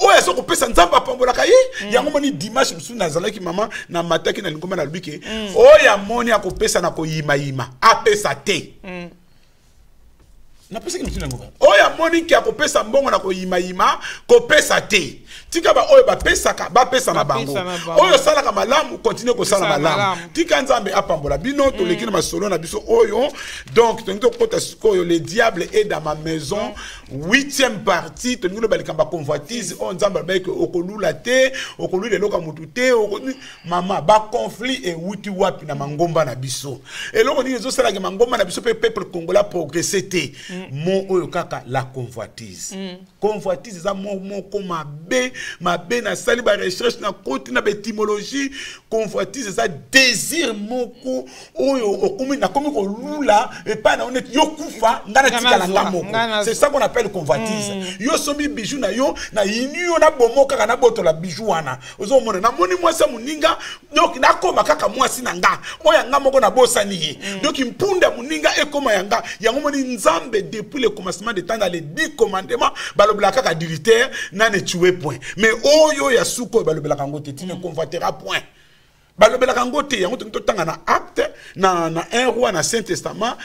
B: Oh, elles sont coupées, ça ne s'en va pas pour la cahier. Il y a un moment de dimanche, je suis dans la maman, na mataki na lingoma na lubike. Oh, il y a un moment de coupé, ça n'a pas yima. Apé sa té. Oh ya moni ki akopesa mbongo na ko yima kopesa te tika ba oyo ba pesa na bango oyo sala ka malamu continue ko sala malamu tika nzambe apambola bino to leki na masolo na biso oyo donc to ngito kota sikoyo le diable est dans ma maison 8e partie to ngilo balikamba convoitise on nzambe ba ke okolula te okolule loka mutu te mama ba conflit et wuti wapi na mangomba na biso eloko ni zo sala ke mangomba na biso peuple congolais progresser te mon oyo kaka la convoitise convoitise za mon ko mabe na sali ba recherche na côté na étymologie convoitise ça désir moko oyo okomi na komi ko lula et pas na honnête yo kufa ngana tikala ngamoko c'est ça qu'on appelle convoitise yo sobi bijou na yo na yinu na bomoka kana botola bijou wana ozo mona na moni mwasa muninga donc na koma kaka mwasi na nga oya ngamoko na bosani ye donc impunda muninga ekoma yanga yango moni nzambe depuis le commencement de temps dans les 10 commandements balobla kaka militaire n'a ne tué point mais oyo ya suko balobla kangote tu ne convoiteras point balobla kangote yango to tanga na acte na 1 roi na Saint Testament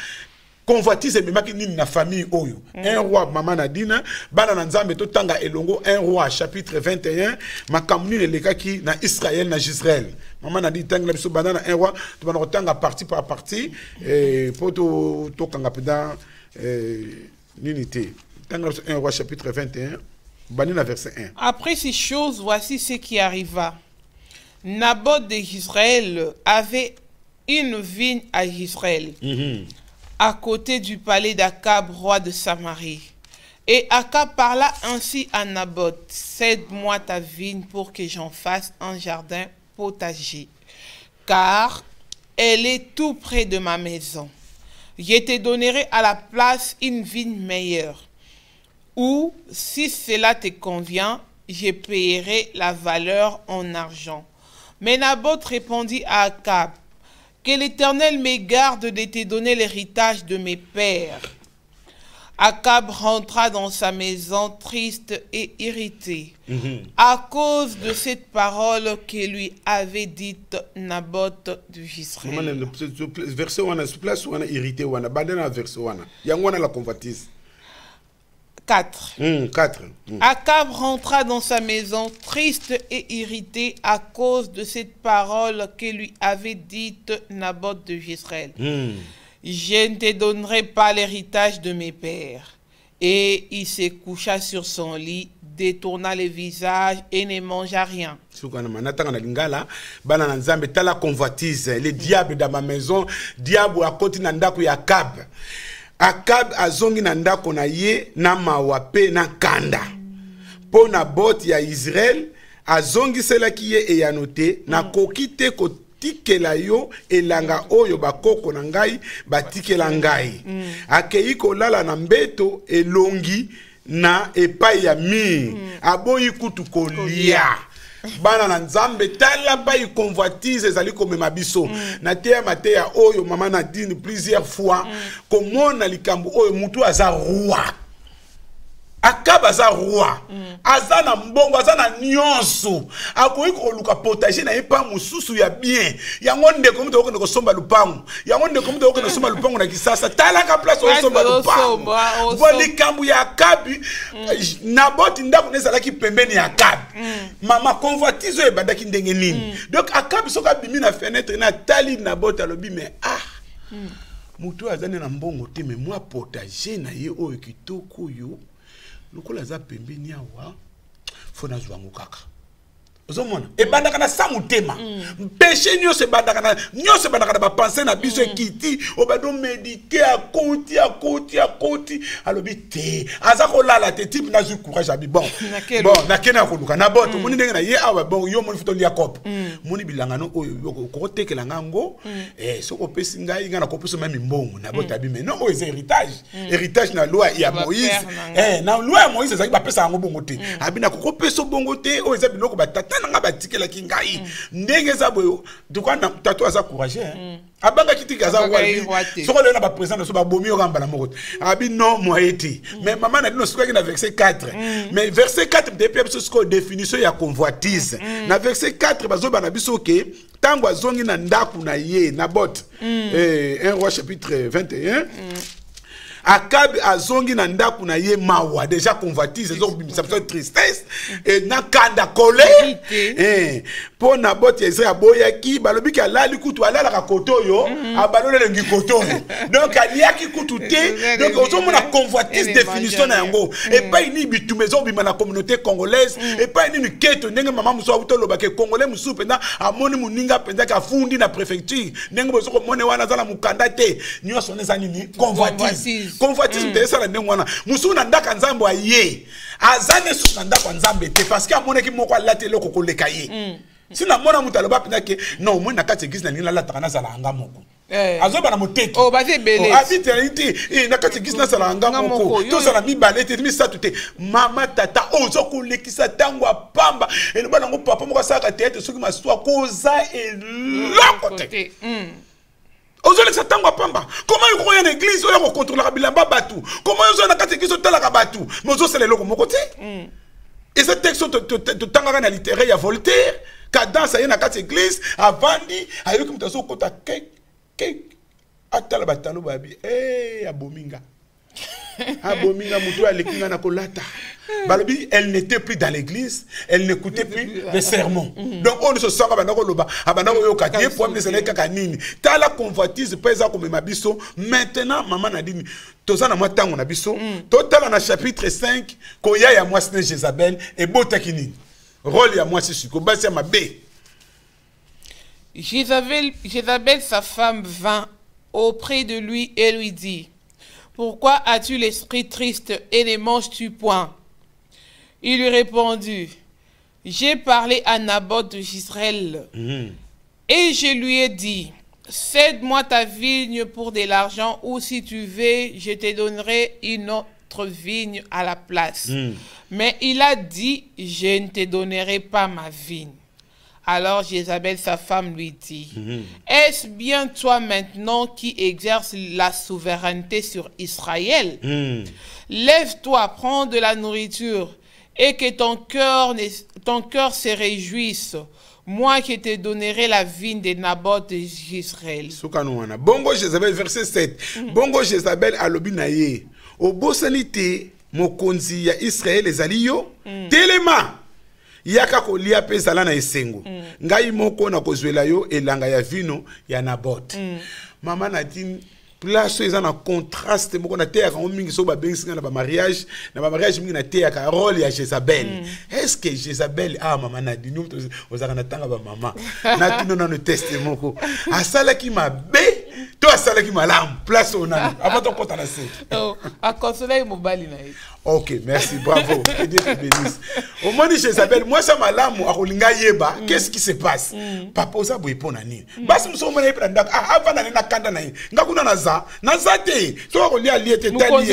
B: convoitise memaki nini na famille oyo 1 roi mama Nadine bana na nzambe to tanga elongo 1 roi chapitre 21 makamuni le lekaki na Israël na Israël mama Nadine tanga biso bana na 1 roi to bana tanga partie par partie pour to kanga peda l'unité. Dans 1 roi chapitre 21, verset 1.
A: Après ces choses, voici ce qui arriva. Naboth d'Israël avait une vigne à Israël, à côté du palais d'Akab, roi de Samarie. Et Akab parla ainsi à Naboth: cède-moi ta vigne pour que j'en fasse un jardin potager, car elle est tout près de ma maison. Je te donnerai à la place une vigne meilleure, ou, si cela te convient, je payerai la valeur en argent. Mais Naboth répondit à Akab: que l'Éternel me garde de te donner l'héritage de mes pères. Akab rentra dans sa maison triste et irrité à cause de cette parole que lui avait dite Naboth d'Israël.
B: Verset 1, place où on a irrité, on a bandé verset 1. Il y a la convoitise.
A: 4. Akab rentra dans sa maison triste et irrité à cause de cette parole que lui avait dite Naboth d'Israël. Je ne te donnerai pas l'héritage de mes pères. Et il se coucha sur son lit, détourna le visage et ne mangea rien.
B: Le diable dans ma maison, diable à côté d'Andakou et Akab. Akab azongi nandako na ye na mawape na kanda. Po Naboth ya Israël azongi sela ki ye e yanote na kokite ko tikela yo elanga oyo bakoko na ngai batikela ngai. Akei kolala na mbeto elongi na epai ya mi. Aboyi kutu kolia. Bana na nzambe tala ba y convoitise ezali komema biso na teya mateya oyo mama Nadine plusieurs fois komona likambo oyo mutu aza roi Akab aza roi aza na mbongo aza na nyonso akoki koluka potager na epa mususu ya bien yango ndeko muto okende kosomba lupango yango ndeko muto okende kosomba lupango na Kisasa talaka place osomba lupango likambo ya Akabi Nabot ndako nezalaki pembeni ya Akabi mama convoitise ebandaki ndenge nini donc Akabi soka bimi na fenêtre na tali Nabot alobi mais mutu azane na mbongo te mais moi potager na ye oyo kitoko yo lokola za pembeni awa fona zwango kaka ozomona ebandaka na samu tema péché nyonso ebandaka na ba penser na biso ekiti obado méditer à côté alobi te aza kolala te type na zu courage abi bon nakena koluka na boto moni ndenge na ye awa bon yo moni futo lia kope moni bilanga no oyo ko tekela ngango soko pesi ngai ngana ko pesa même mbongo na boto abi mais non oyo c'est héritage na loi ya Moïse na loi ya Moïse ezaki ba pesa ngo bongo te abi na ko pesa bongo te oyo za biloko batata nanga batikela kingai ndenge za boyo dukwa na tato aza courage abanga kitika za wali soko le na ba président so ba bomi o kamba na moko abi non moi été mais maman na dino soko na verset 4 mais verset 4 depuis biso soko définition ya convoitise na verset 4 bazo bana biso ke tango azongi na ndaku na ye na bot 1 roi chapitre 21 Akab azongi na ndaku na ye mawa déjà convoitise zo bimisa tristesse et na kanda colère po na bot Ezra boyaki balobi ka lali kutu alala ka kotoyo abalole lengi kotoyo donc aliaki kutu te donc ozomona convoitise définition na yango et pas ni bitumezo bima na communauté congolaise et pas ni keto ndenge mama muso utoloba ke congolais musu penda amoni muninga penda ka fundi na préfecture ndenge bozo ko mone wana zala mukanda te nyoso neza nini convoitise ndesa na ndenge wana musu na ndaka nzambo aye azane su na ndaka nzambe te parce que amoneki moko alate loko koleka ye sina mona mutaloba penda ke non moi na kati église na nina la takana sala anga moko azoba na moteki
A: baze belé
B: habite na kati église na sala anga moko to sala mi balete mi sa tuté mama tata ozo kolekisa tango apamba elo bana ngo papa moko saka tete soki maswa koza elokote ozolekisa tango apamba comment yoko ya na église oyo ko contrôler bilamba batu comment ozo na kati église talaka batu mozo sala eloko moko te et ce texte to tangaka na littéraire ya Voltaire cadence ya na kati église avandi ayoki mutaso kota ke atala batalo babi abominga abominga mutu alekinga na kolata balobi elle n'était plus dans l'église elle n'écoutait plus les sermons donc on se sent abandako loba abandako yo katie pour amener ça kaka nini tala convoitise pesa comme mabiso maintenant maman Nadine toza na matango na biso total na chapitre 5 koya ya moi c'est Jézabel et botaki nini rôle ya moi c'est suko basi ma b
A: Jézabel, sa femme, vint auprès de lui et lui dit, « Pourquoi as-tu l'esprit triste et ne manges-tu point ?» Il lui répondit, « J'ai parlé à Naboth de Jezreel et je lui ai dit, « Cède-moi ta vigne pour de l'argent ou si tu veux, je te donnerai une autre vigne à la place. » Mais il a dit, « Je ne te donnerai pas ma vigne. » Alors Jézabel, sa femme, lui dit, est-ce bien toi maintenant qui exerces la souveraineté sur Israël? Lève-toi, prends de la nourriture et que ton cœur se réjouisse. Moi qui te donnerai la vigne de Naboth de Jezreel.
B: Bongo Jézabel, verset 7. Bongo Jézabel alobi na ye. Obosanite mokonzi ya Israël ezali yo. Telema. Yaka ko lia pe zala na esengo ngai moko na kozwela yo elanga ya vino ya Naboth mama Nadine place eza na contraste moko na terre on mingi so ba bengi na ba mariage mingi na terre ka rôle ya Jézabel est-ce que Jézabel mama Nadine ozaka na tanga ba mama na tino na no test moko asala ki mabe to asala ki malamu place ona avant to kota na se
A: a consoler mobali na
B: ok, merci, bravo. Que Dieu te bénisse. Au moins, Jézabel, moi, ça m'a l'amour, qu'est-ce qui se passe? Papa, ça vous répond à ni. Bas, nous sommes allés prendre avant d'aller na kanda na. Ngakuna naza te. So ko lia lié te tali.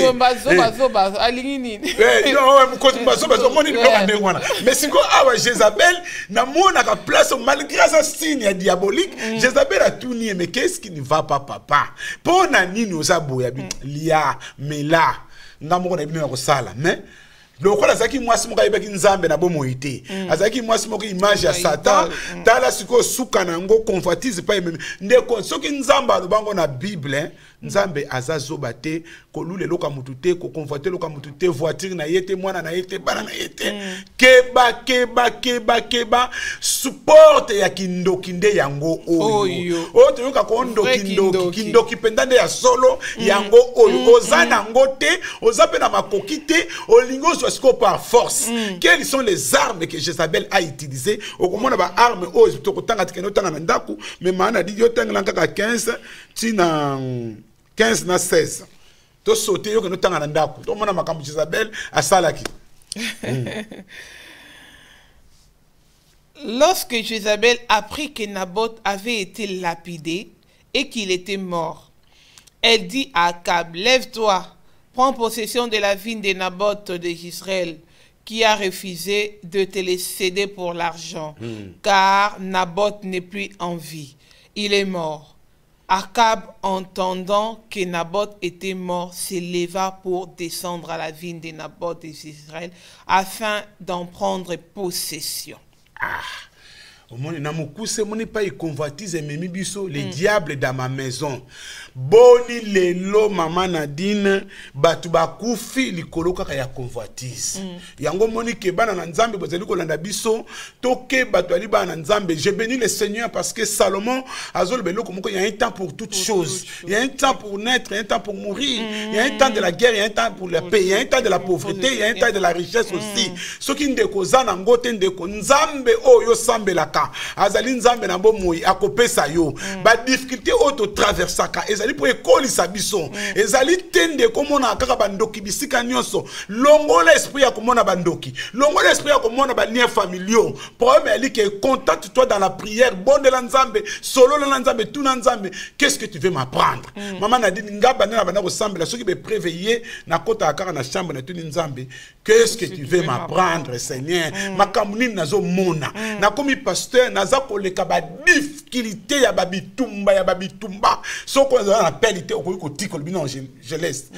A: Zoba, alingini.
B: Non, mukozo zoba, moni no ande wana. Mais siko awa Jézabel na mona ka place malgré sa signe diabolique, Jézabel a tout nié, mais qu'est-ce qui ne va pas papa? Pona nini oza boya bi lia mela. Mais lokola azaki mwasi moko ayebaki nzambe na bomoi te azaki mwasi moko image ya satan tala sikoyo suka nango convoitise pa ememi ndeko soki nzambe alobango na bible nzambe aza zoba te kolula eloko ya mutu te koconvoite eloko ya mutu te voiture na ye te mwana na ye te bana na ye te keba supporte ya kindoki nde yango oyo oyo toyoka ko kindoki mpenza nde ya solo yango oyo oza nango te oza mpe na makoki te olingi ozwa sikoyo par force quelles sont les armes que Jézabel a utilisées okomona ba arme oyo tokotanga tikende otanga na ndako mais maana didi otangela kaka 15 tina 15 na 16 to sauter yo que nous tanga na ndako to mona makambo Jézabel asalaki.
A: Lorsque Jézabel apprit que Naboth avait été lapidé et qu'il était mort, elle dit à Akab, lève-toi, prends possession de la vigne de Naboth de Israël, qui a refusé de te les céder pour l'argent, car Naboth n'est plus en vie, il est mort. Akab, entendant que Naboth était mort, se leva pour descendre à la vigne de Naboth d'Israël afin d'en prendre possession.
B: Omoni na mukuse moni pa convoitise memi biso les diables dans ma maison. Boni lelo mama Nadine batu bakufi likolo kaka ya convoitise. Yango moni ke bana na nzambe bozali kolanda biso toke batu ali bana nzambe. Je bénis le Seigneur parce que Salomon azol belo komoko il y a un temps pour toutes choses. Il y a un temps pour naître, il y a un temps pour mourir. Il y a un temps de la guerre, il y a un temps pour la paix, il y a un temps de la pauvreté, il y a un temps de la richesse aussi. Ce qui ndeko zana ngote ndeko nzambe oyo sambelaka. Azali nzambe na bomoi akopesa yo ba difficulté auto traversaka ezali po ekoli sabiso ezali tende komona kaka bandoki bisika nyonso longola esprit ya komona bandoki longola esprit ya komona ba liens familiaux problème ali que contacte toi dans la prière bonde la nzambe solo la nzambe tout na nzambe qu'est-ce que tu veux m'apprendre maman na dit ngaba na bana ressemble ceux qui be préveiller na kota akara na chambre na tout nzambe qu'est-ce que tu veux m'apprendre Seigneur makamuni nazo mona na komi pasteur naza koleka ba difficulté ya babitumba soko na pénité okoko tiko non je laisse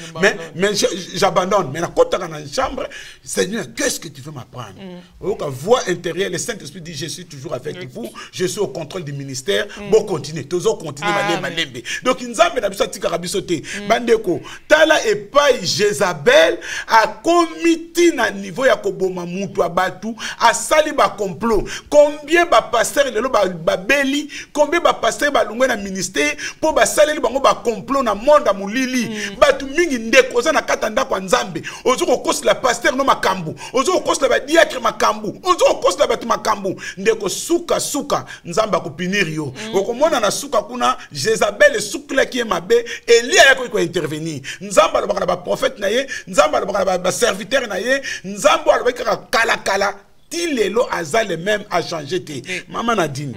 B: mais j'abandonne mais na kota na chambre Seigneur qu'est-ce que tu veux m'apprendre oka voix intérieure le Saint-Esprit dit je suis toujours avec vous je suis au contrôle du ministère bon continuer toujours continuer malembe donc nzambe na biso tika biso te bandeko tala epai Jézabel a commis na niveau ya koboma mutu abatu asali ba complot combien ba pasteur lelo ba beli combien ba pasteur ba lungwe na ministère po ba saleli bango ba complot na monde mulili batu mingi ndeko za na kata ndako nzambe ozo ko la pasteur no makambu ozo ko la ba diacre makambu ozo ko la batu makambu ndeko suka nzamba ko pinir yo okomona na suka kuna Jézabel sukla ki mabe Elia yako ko intervenir nzamba lo ba prophète na ye nzamba lo ba serviteur na ye nzambo lo ba kala tilelo azale même a changé te maman Nadine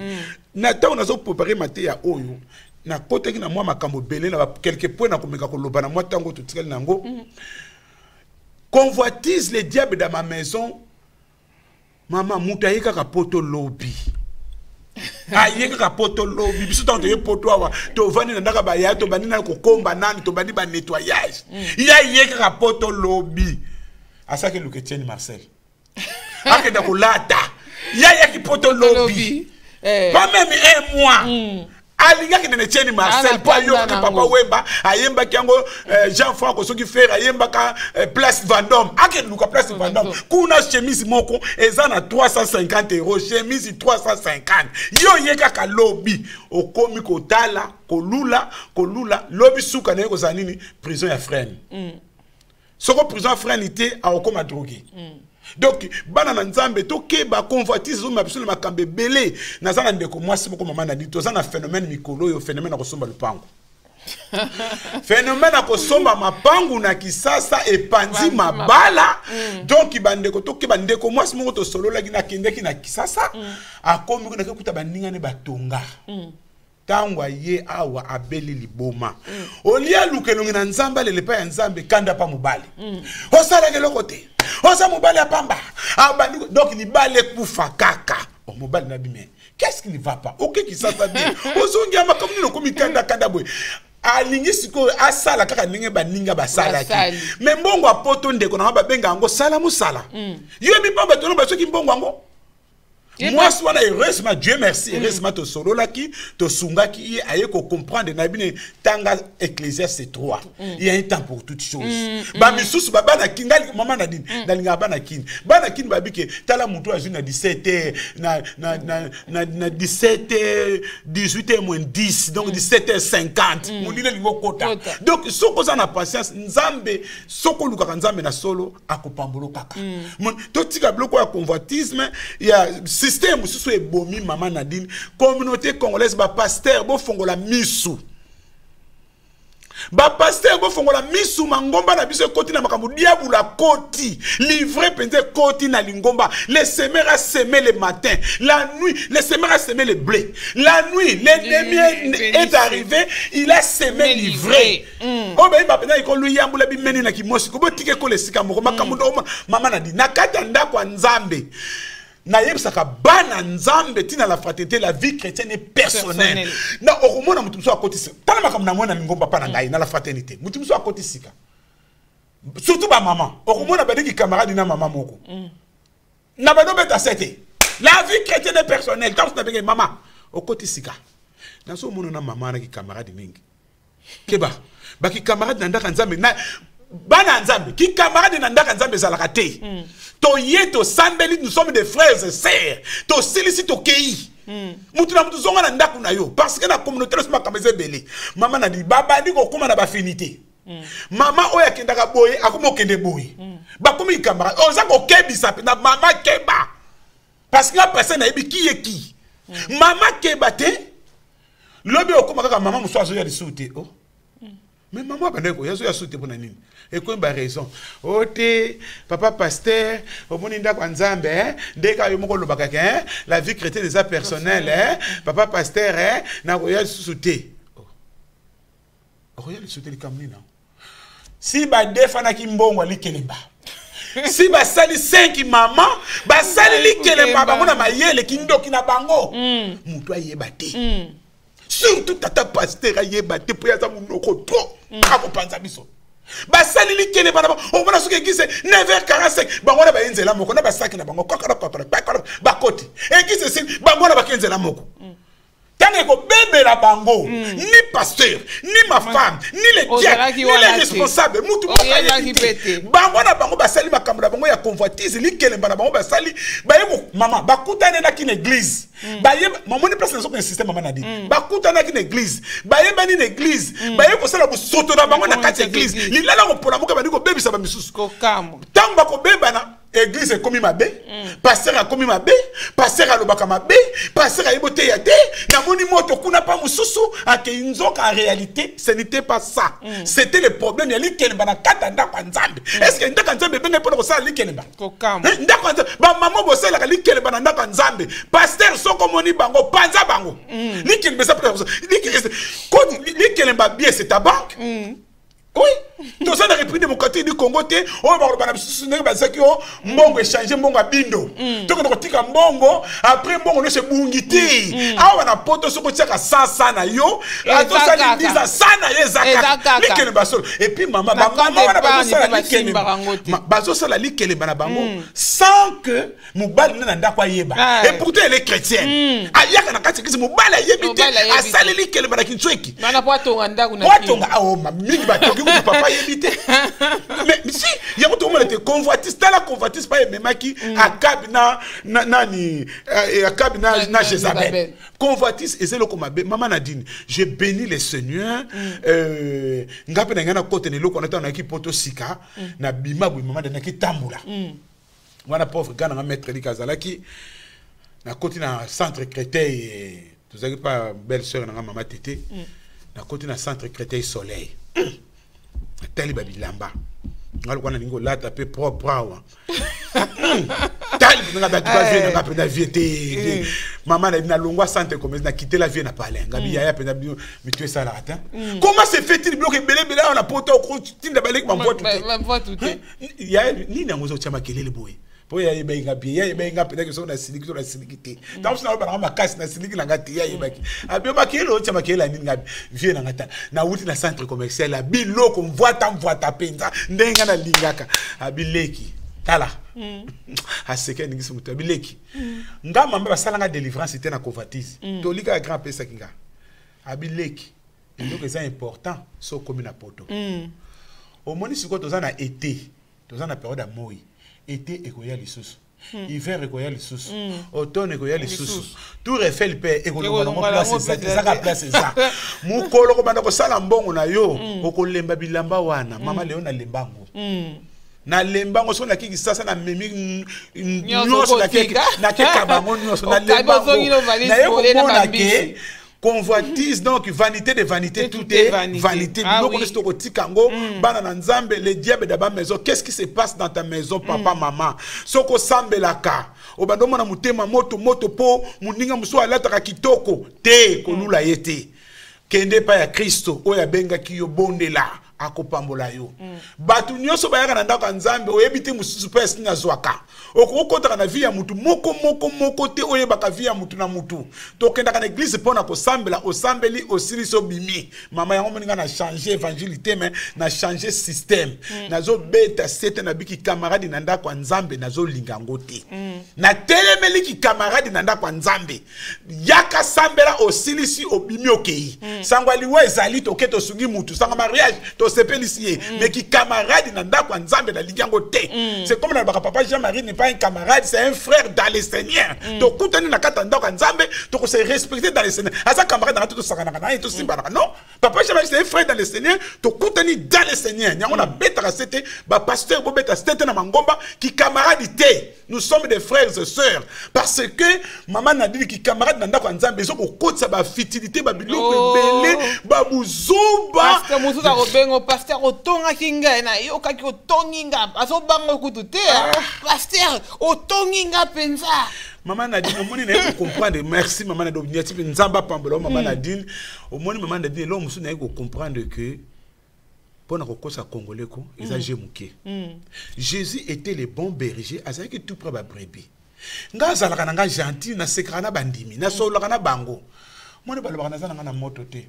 B: na ta on a préparé maté ya oyo na kote ki na moi makambo belé na quelque point na komeka koloba na moi tango to tikali nango convoitise les diables dans ma maison maman mutaika ka poto lobby aye ka poto lobby biso tanto ye poto awa to vani na ndaka ba ya to bani na kokomba nani to bani ba nettoyage ya ye ka poto lobby asake Luketienne Marcel ake da kolata ya ki poto lobby pas même un mois alinga ki Luketienne Marcel pa yo ka papa wemba ayemba kiango Jean-François soki faire ayemba ka place Vendôme ake luka place Vendôme kuna chemise moko eza na 350 €, chemise 350 yo yeka ka lobby okomi kotala kolula lobby suka na ko zanini prison ya frère soko prison frère ité a okoma drogué donc bana na nzambe to ke ba convoitise zo mabisolo makambe belé nazana ndeko mwasi moko mama na dit tozana phénomène mikolo yo phénomène akosomba lupango phénomène akosomba mapangu na kisasa epanzi mabala donc bandeko to ke bandeko mwasi moko to solo la gina kendeki na kisasa akomi na kuta baninga ne batonga tangwa ye awa abeli liboma olia lukelongi na nzamba le lepa ya nzambe kanda pa mobali osala keloko te osa mobali apamba donc libale kufa kaka o mobali na bime qu'est-ce qui ne va pas ok qui ça bien ozongi ama comme ni lokomi kanda boy alingi siko asala kaka ndenge baninga basala ki mais mbongo apoto ndeko na babenga ngo sala musala yo mi pamba tono basoki mbongo ngo moi soit heureusement Dieu merci heureusement to solo laki to sunga ki aye ko comprendre na bine tanga Ecclésiaste 3 il y a un temps pour toutes choses ba misusu ba bana kingali mama na dini dalinga bana kin babike tala mutu azuna na 17 na 17 18 moins 10 donc 17h50 mulile lingo kota donc soko za na patience nzambe soko luka nzambe na solo akopambolo kaka to tika bloko ya convoitisme ya système sous est bomi maman Nadine communauté congolaise ba pasteur bo fongola misu ba pasteur bo fongola misu mangomba na biso koti na makambo diabula koti livré penze koti na lingomba les semeurs a semé le matin la nuit les semeurs a semé le blé la nuit l'ennemi est arrivé il a semé livré o ba ba pena ko lu yambula bi meni na kimosi ko botike ko le sika moko makambo maman Nadine na kata ndako nzambe na yebisaka bana nzambe tina la fraternité la vie chrétienne est personnelle na okomona mutu so akotisi tala makambo na mwana ngomba pa na ngai na la fraternité mutu so akotisika surtout ba maman okomona badeki camarade na maman moko na bado beta sete la vie chrétienne est personnelle tant na benge maman okotisika na so mona na maman na ki camarade mingi keba ba ki camarade na ndaka nzambe na bana nzambe ki camarade na ndaka nzambe zalaka te to yeto sambeli nous sommes des frères et sœurs to silisi to kei mutu na mutu zonga na ndaku na yo parce que na communauté la sima kameze belé mama na di baba ndi ko koma na ba finité mama oya kendaka boye akoma kende boye ba komi camarade oza ko kebisa na mama keba parce que la personne na yebi ki ye ki mama keba te lobi okoma kaka mama muso azo ya disute oh mais maman bandeko yazo ya sute pona nini et quoi ba raison ote papa pasteur omoni ndako nzambe ndeka yo moko lobaka ke la vie chrétienne est personnelle papa pasteur na royal sute royal sute likamni na si ba defana ki mbongo likelemba si ba sali 5 maman ba sali likelemba bango na mayele kindoki na bango mutu ayeba te surtout tata pasteur ayeba te po ya za munoko trop akopanza biso basali likele bana on va soke gise 9h45 bangona ba enzela moko na basaki na bango ba koti e gise sin bangona ba kenzela moko tane ko bébé la bango ni pasteur ni ma femme ni les diacres ni les responsables mutu bangona bango basali makambo na bango ya convoitise likele bana bango basali bayemo mama bakutane na kin église baye mamoni place na soko système mama na di bakutana kin église baye bani na église baye ko sala bosoto na bango na kati église lilala ko pola moka bani ko bebisa ba misusu ko kamo tango ko bebana église komi mabe pasteur a komi mabe pasteur a lobaka mabe pasteur a yebote ya te na moni moto kuna pa mususu ake nzoka en réalité ce n'était pas ça c'était le problème ya likelemba na kata ndako nzambe est-ce que ndako nzambe benga pona ko sala likelemba ko kamo ndako nzambe ba mama bo sala likelemba na ndako nzambe pasteur soko moni bango panza bango likelemba ça peut likelemba bien c'est ta banque oui, tout ça n'a repris démocratie du Congo. On va reprendre mbongo échanger mbongo bindo. Donc on tika mbongo après mbongo no se bungiti. Ah on a poto soko tika sasa na yo. Ato ça dit sana yezaka. Likele basolo. Et puis maman na bazo sala likele. Bazo sala likele bana bango sans que mobali na ndako yeba. Et pourtant elle est chrétienne. Ayaka na kati kisi mobali yebite asali likele bana kinchweki.
A: Bana poatonga ndako na.
B: Poatonga ah ma mingi ba papa yebite mais si il y a tout le monde était convoitiste la convoitiste pas même qui a cabina nani a cabina na Jézabel convoitiste et c'est le comme maman Nadine je bénis le Seigneur ngape na ngana kote ne loko na ta na ki poto sika na bima bu maman na ki tambula wana pauvre gars na maître likazalaki na kote na centre Créteil tu sais pas belle sœur na maman tété na kote na centre Créteil Soleil tali babilamba ngalo kwana ningo lata pe propre wa tali nga ba vie na ba vie maman na longwa santé comme na quitter la vie na palais ngabi ya pena mi tu ça là comment se fait-il bloquer belé on a poto au tinda balek ma voix tout il y a ni na mozo chama kelele boy po ya yebenga bi ya yebenga pe que so na siliki to na siliki te tant que na ba na makasi na siliki na ngati ya yebaki abi ba kilo cha makela nini ngabi vie na ngata na wuti na centre commercial la biloko mvoa ta penza ndenga na lingaka abileki tala aseke ningi mutu abileki ngama mba basala nga délivrance était na convoitise to lika grand pesa kinga abileki donc c'est important so comme na poto au moins si quoi tozana été tozana période à moi été ekoya lisusu hiver ekoya lisusu automne ekoya lisusu tout refait le père ekolonga mo place ça place ça mukolo ko banda ko sala mbongo na yo okolemba bilamba wana mama leo na lembango na lembango so na kiki sasa na memi nyoso na kiki na keka bango nyoso na lembango na yo na ke convoitise donc vanité de vanité tout est vanité biloko nesto kotikango bana na nzambe le diable d'aba maison qu'est-ce qui se passe dans ta maison papa maman soko sambelaka obandomo na mutema moto po muninga muso alataka kitoko te kolula yete kende pa ya Kristo oya benga kiyo bondela akopambola yo batu nyonso bayaka na ndako nzambe oyebite mususu pe sina zwaka okokota na vie ya mutu moko te oyebaka vie ya mutu na mutu to kenda na église pona ko sambela osambeli osiliso bimi mama yango moninga na changer évangile mais na changer système nazo beta sete na biki camarade na ndako nzambe nazo linga ngote na telemeli ki camarade na ndako nzambe yaka sambela osilisi obimi okei sangwa liwe ezali to keto sungi mutu sangwa mariage to sepelisier mais qui camarade na ndako nzambe na lingango te c'est comme na papa Jean-Marie n'est pas un camarade c'est un frère dans le Seigneur to kutani na kata ndako nzambe to se respecter dans le Seigneur asa camarade na to sakana na to simba non papa Jean-Marie c'est un frère dans le Seigneur to kutani dans le Seigneur nyango na beta sete ba pasteur bo beta sete na mangomba qui camarade te nous sommes des frères et sœurs parce que maman na dit qui camarade na ndako nzambe zo ko kotsa ba fitilité ba biloko ebele ba buzuba
A: parce que musuza robengo pasteur otonga kinga na yo kaki otonginga aso bango kututé pasteur otonginga penza
B: maman Nadine au moins na comprendre merci maman Nadine nyati nzamba pambolo maman Nadine au moins maman Nadine lo musu na comprendre que pour kokosa congolais ko ezaje muke Jésus était le bon berger azaki tout près ba brebis ngaza la nga gentil na sekrana bandimi na solo kana bango mwana balobaka nazana nga na moto te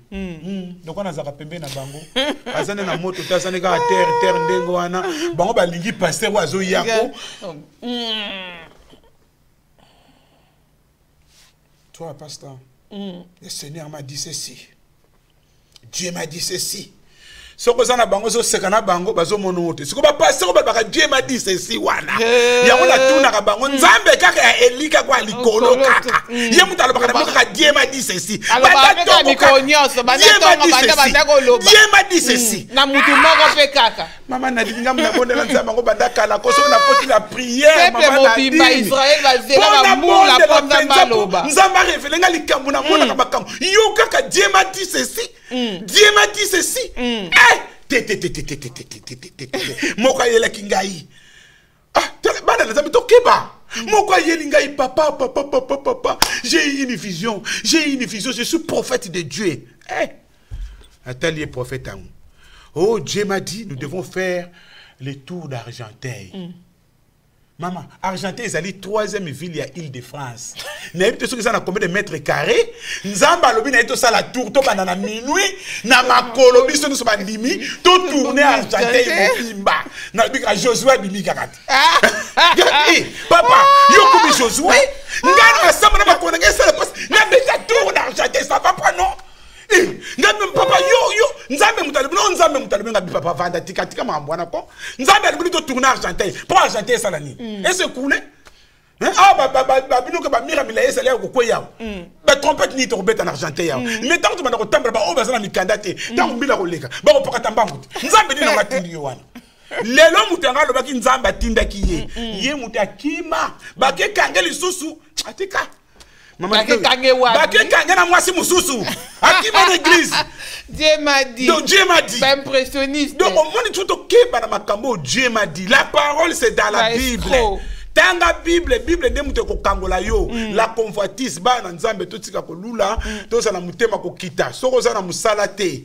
B: donc on azaka pembe na bango azane na moto te azane ka terre ndengo wana bango balingi pasteur wazo yako toi pasteur le Seigneur m'a dit ceci Dieu m'a dit ceci soko zana bango zo sekana bango bazo monote siko ba passer ba baka Dieu m'a dit ceci wana ya ona tuna ka bango nzambe kaka ya elika kwa likolo kaka ye mutalo baka ka Dieu m'a dit ceci
A: banda to mikonyoso banda to
B: Dieu m'a dit ceci
A: na mutu moko pe kaka
B: mama na dinga mna bondela nzambe bango banda kala koso na poti la prière
A: mama na dinga Israël bazela ba mula ponza maloba
B: nzambe révélé nga likambu na mona ka bakambu yo kaka Dieu m'a dit ceci Dieu m'a dit ceci moko yela kingai bana na zambi tokeba moko yeli ngai papa j'ai une vision je suis prophète de Dieu atelier prophète oh Dieu m'a dit nous devons faire le tour d'Argenteuil maman, Argenteuil est la troisième ville à Île-de-France. N'a pas de ça combien de mètres carrés. Nzamba lobi na ito ça la tour to banana minuit na makolobi so nous bandimi to tourner Argenteuil mobimba. Na bika Josué bimi kakati. Papa, yo kubi Josué. Ngana asamba na makona ngesa la passe. Na bika tour d'Argenteuil ça va pas non. Ngame papa yo nzambe mutalibi ngabi papa vanda tika mambwana ko nzambe alibuli to tourner Argenteuil pour Argenteuil ça ni est-ce cool ba bino ka ba mira mila esa leo ko yawo ba trompette ni to beta en Argenteuil mais tant que ko tambra ba o ba sana mikandate tant mbila ko leka ba ko pakata mbangu nzambe ni na matindi yo wana lelo mutanga lo baki nzambe atindaki ye mutakima ba ke kangeli susu atika maman bakekanga na mwasi mususu akima l'église
A: Dieu m'a dit
B: donc Dieu m'a dit
A: impressionniste
B: donc au monde tout okeba na makambo Dieu m'a dit la parole c'est dans la Bible tanga Bible nde muto ko kangola yo la convoitise ba na nzambe totika ko lula to za na mutema ko kita soko za na musala te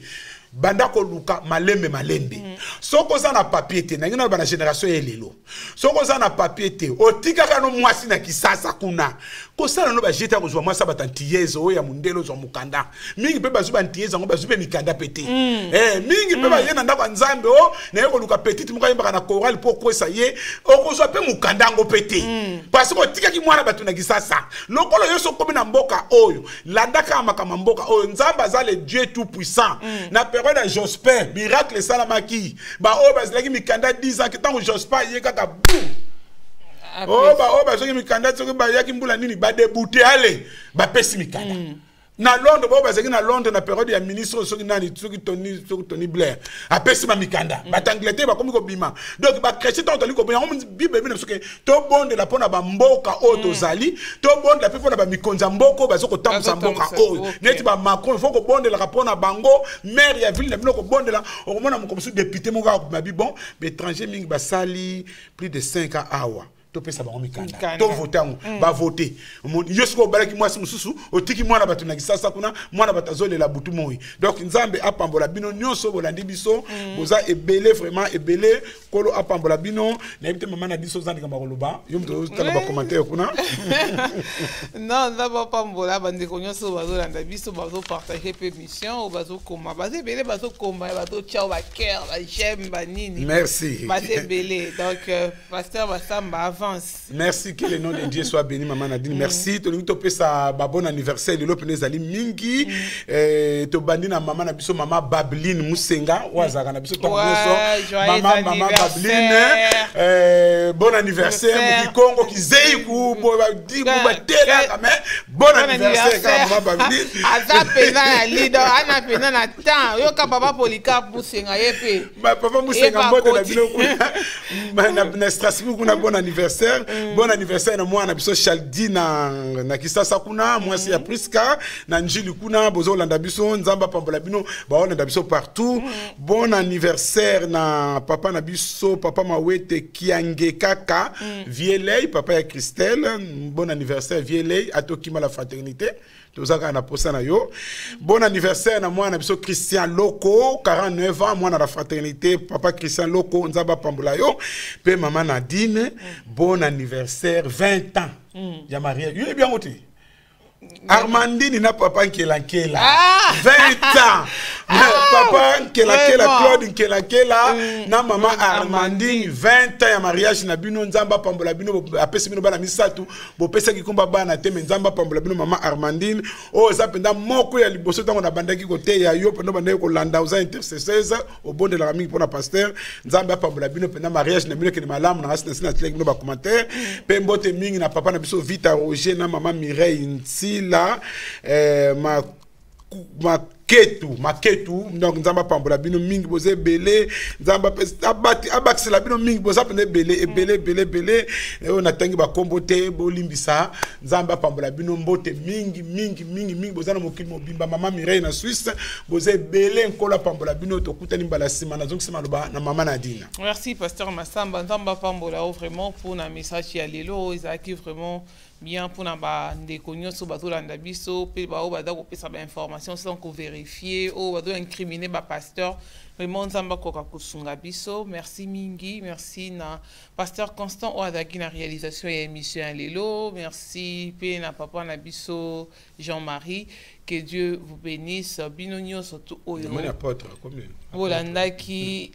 B: banda ko luka malembe soko za na papier te na bana génération elelo soko za na papier te otikaka no mwasi na kisasa kuna ko sala no ba jeta ko zwa mwasa batantiyeze o ya mundelo zo mukanda mingi pe bazuba ntiyeze ngo bazuba mikanda pete mingi pe ba yena ndako nzambe o na yeko luka petite muka yimba na choral po ko sa ye o ko zwa pe mukanda ngo pete parce que otikaki mwana batu na kisasa lokolo yo so komi na mboka oyo landaka makama mboka oyo nzamba za le Dieu tout puissant na période de Jospin miracle salamaki ba o bazilaki mikanda 10 ans que tant Jospin ye kaka boum ba soki mikanda soki ba yaki mbula nini ba débouter ale ba pesi mikanda na Londres ba bazaki na Londres na période ya ministre soki nani soki Tony Blair a pesi ma mikanda ba Angleterre ba komi ko bima donc ba chrétien tant ko bien on bible bino soki to bonde la pona ba mboka o tozali to bonde la pona ba mikonza mboko ba soko tambusa mboka o neti ba Macron faut ko bonde la pona bango maire ya ville na bino ko bonde la o mona mo comme député mo ga ba bi bon étranger mingi ba sali plus de 5 ans awa to pesa bango mikanda to voter ba voter yosko balaki mwasi mususu otiki mwana batu na kisasa kuna mwana batazole la butu moi donc nzambe apambola bino nyonso bolandi biso boza ebele vraiment ebele kolo apambola bino na ebite mama na biso zandi kamba koloba yo mto tala ba commentaire kuna
A: non nzamba pambola bande ko nyonso bazolanda biso bazo partager pe mission bazo koma bazo ebele bazo koma bazo ciao ba cœur ba j'aime ba nini
B: merci
A: bazo ebele donc pasteur Masamba avant.
B: Merci, que le nom de Dieu soit béni, maman Nadine. Merci. Tu as fait ça, bon anniversaire. Le lopez ali mingi. Tu bandi na maman Nabiso, maman Babline Moussenga. Ouazara Nabiso, maman Babline. Bon anniversaire. Mouki Congo qui zeikou. Bon anniversaire, maman Babline.
A: Aza pena ali do ana pena na temps. Yo ka papa Polycarpe Moussenga yepe.
B: Papa Moussenga mbote na bilo kuna. Na Strasbourg kuna bon anniversaire. Bon anniversaire na moi na biso Chaldi na kisasa kuna moi c'est Priska na Njili kuna bozo landa biso nzamba pambola bino ba on landa biso partout. Bon anniversaire na papa na biso papa Mawete Kiange Kaka Vielei papa ya Christelle. Bon anniversaire Vielei atokima la fraternité. Tozaka na posa na yo. Bon anniversaire na moi na biso Christian Loko 49 ans moi na la fraternité papa Christian Loko nzamba pambola yo pe maman Nadine bon anniversaire 20 ans ya mariage yo bien oti Armandine na papa Nkela 20 ans papa Nkela Claude Nkela na maman Armandine 20 ans ya mariage na bino nzamba pambola bino apesi bino bana misatu bo pesa kikumba bana te nzamba pambola bino maman Armandine o zapenda moko ya liboso tango na bandaki kote ya yo pendo bandaki ko landa aux intercesseurs au bon de la famille pour na pasteur nzamba pambola bino penda mariage na bino ke malamu na rasi na tlek bino ba commentaire pe mbote mingi na papa na biso Vita Roger na maman Mireille Nsila maketu donc nzamba pambola bino mingi boze belé nzamba abati la bino mingi boza pene belé on atangi ba kombote bolimbisa nzamba pambola bino mbote mingi boza na mokili mobimba mama Mireille na Suisse boze belé nkola pambola bino to kutani mbala sima na zongi sima loba na mama Nadine.
A: Merci pasteur Masamba nzamba pambola vraiment pour na message ya lelo ezaki vraiment bien pour na ba ndeko nyonso bazolanda biso pe ba o bada ko pesa ba information sans ko vérifier o bado incriminer ba pasteur vraiment nzamba ko kusunga biso. Merci mingi, merci na pasteur Constant o adaki na réalisation et émission ya lelo. Merci pe na papa na biso Jean-Marie. Que Dieu vous bénisse. Binonio surtout oyo. Bolandaki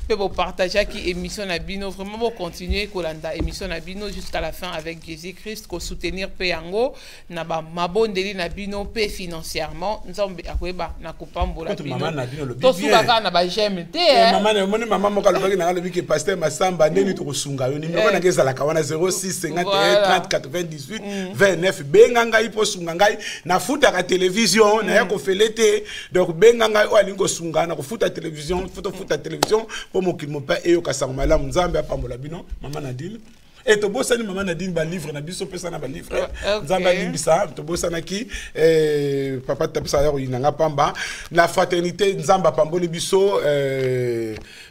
A: pe bo partager qui émission na bino vraiment bo continuer kolanda émission na bino jusqu'à la fin avec Jésus-Christ ko soutenir pe yango na ba mabondeli na bino pe financièrement nzambe akweba na kopambola bino. To suka na ba j'aime te.
B: Maman mo kalobaki na lobi ke pasteur Masamba ndeni to kosunga yo numéro na ngeza la kawana 06 51 30 98 29 benganga ipo sunga ngai na futa ka télévision na ya ko felete donc benganga o alingo sunga na ko futa télévision futa télévision pour mo kilmo pa eyo kasanga malamu nzambe apambola bino mama Nadine Et to bossa ni maman Nadine ba livre na biso pesa na ba livre. Nzamba limbisa to bossa na ki papa tapisa ya inanga pamba la fraternité nzamba pamboli biso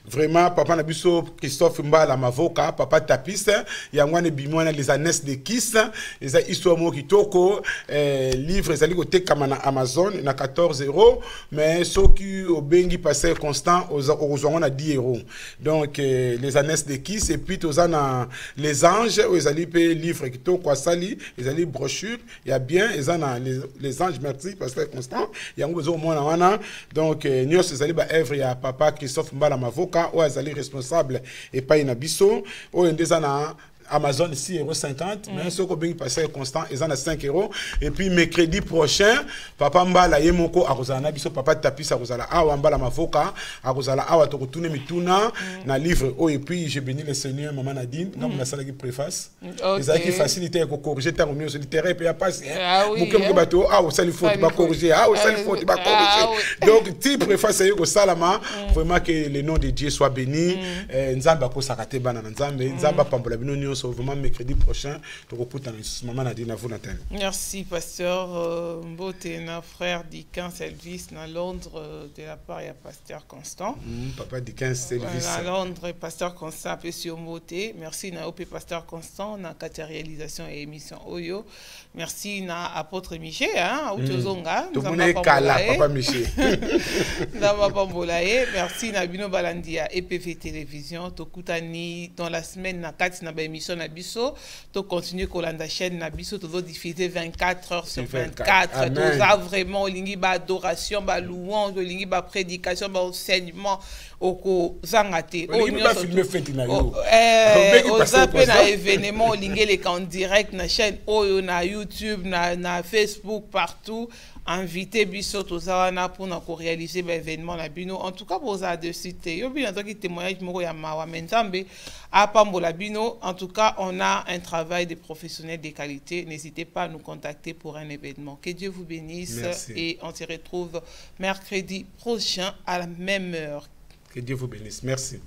B: vraiment papa na biso Christophe Mbala Mavoka papa tapis yangwane bimwana les années de Kiss eza histoire mo kitoko livre ezali ko tekama na Amazon na 14 €, mais soki obengi passer constant aux na 10 €. Donc les années de Kiss et puis tozana les anges ezali pe livre kitoko asali ezali brochure ya bien ezana les anges merci passer constant yango zo mona wana. Donc nyos ezali ba œuvre ya papa Christophe Mbala Mavoka o ezali responsable et pas na biso o ndezana Amazon 6,50 €, mais ce qu'on peut passer constant, ils en a 5 €. Et puis mercredi prochain, papa Mbala Yemoko Arozana Biso, papa Tapis Arozala Awa Mbala Mavoka, Arozala Awa Tokotune Mituna, na livre. Oh, et puis je bénis le Seigneur, maman Nadine, comme la salle qui préface. Les qui facilité à corriger ta remise sur le terrain, et puis à passer. Moukem bateau, ah, ça il faut tu vas corriger, ah, ça il faut tu vas corriger. Donc, tu préfaces au Salama, vraiment que le nom de Dieu soit béni. Nzamba ko sakate bana Nzamba, Nzamba Pambola Bino. Vraiment mercredi prochain, tu recoutes maman Nadine à vous Nathalie.
A: Merci pasteur Mbotena, frère Dickens Elvis à Londres de la part de pasteur Constant.
B: Papa Dickens Elvis.
A: À Londres pasteur Constant sur Mboté. Merci na op pasteur Constant na quatre réalisation et émission Oyo. Merci na apôtre Miché hein Outozonga.
B: Tout le monde kala papa Miché.
A: Nzamba Pambolaye. Merci na Bino Balandia EPV télévision tokutani dans la semaine na 4 na émission Nabiso, tu continues Kolanda chaîne Nabiso, tu dois diffuser 24 heures sur 24. Tu as vraiment lingi ba adoration, ba louange, lingi ba prédication, ba enseignement au zangate.
B: Oh, lingi ba filmer fête na yo.
A: Au zappé na événement, lingi les en direct na chaîne Oyo na YouTube, na Facebook partout. Invité biso tozawana pour na réaliser l'événement na bino en tout cas pour ça de citer yo bien qui témoignage moko ya mawa menzambe apambola bino en tout cas on a un travail de professionnels de qualité, n'hésitez pas à nous contacter pour un événement. Que Dieu vous bénisse. Merci. Et on se retrouve mercredi prochain à la même heure.
B: Que Dieu vous bénisse. Merci.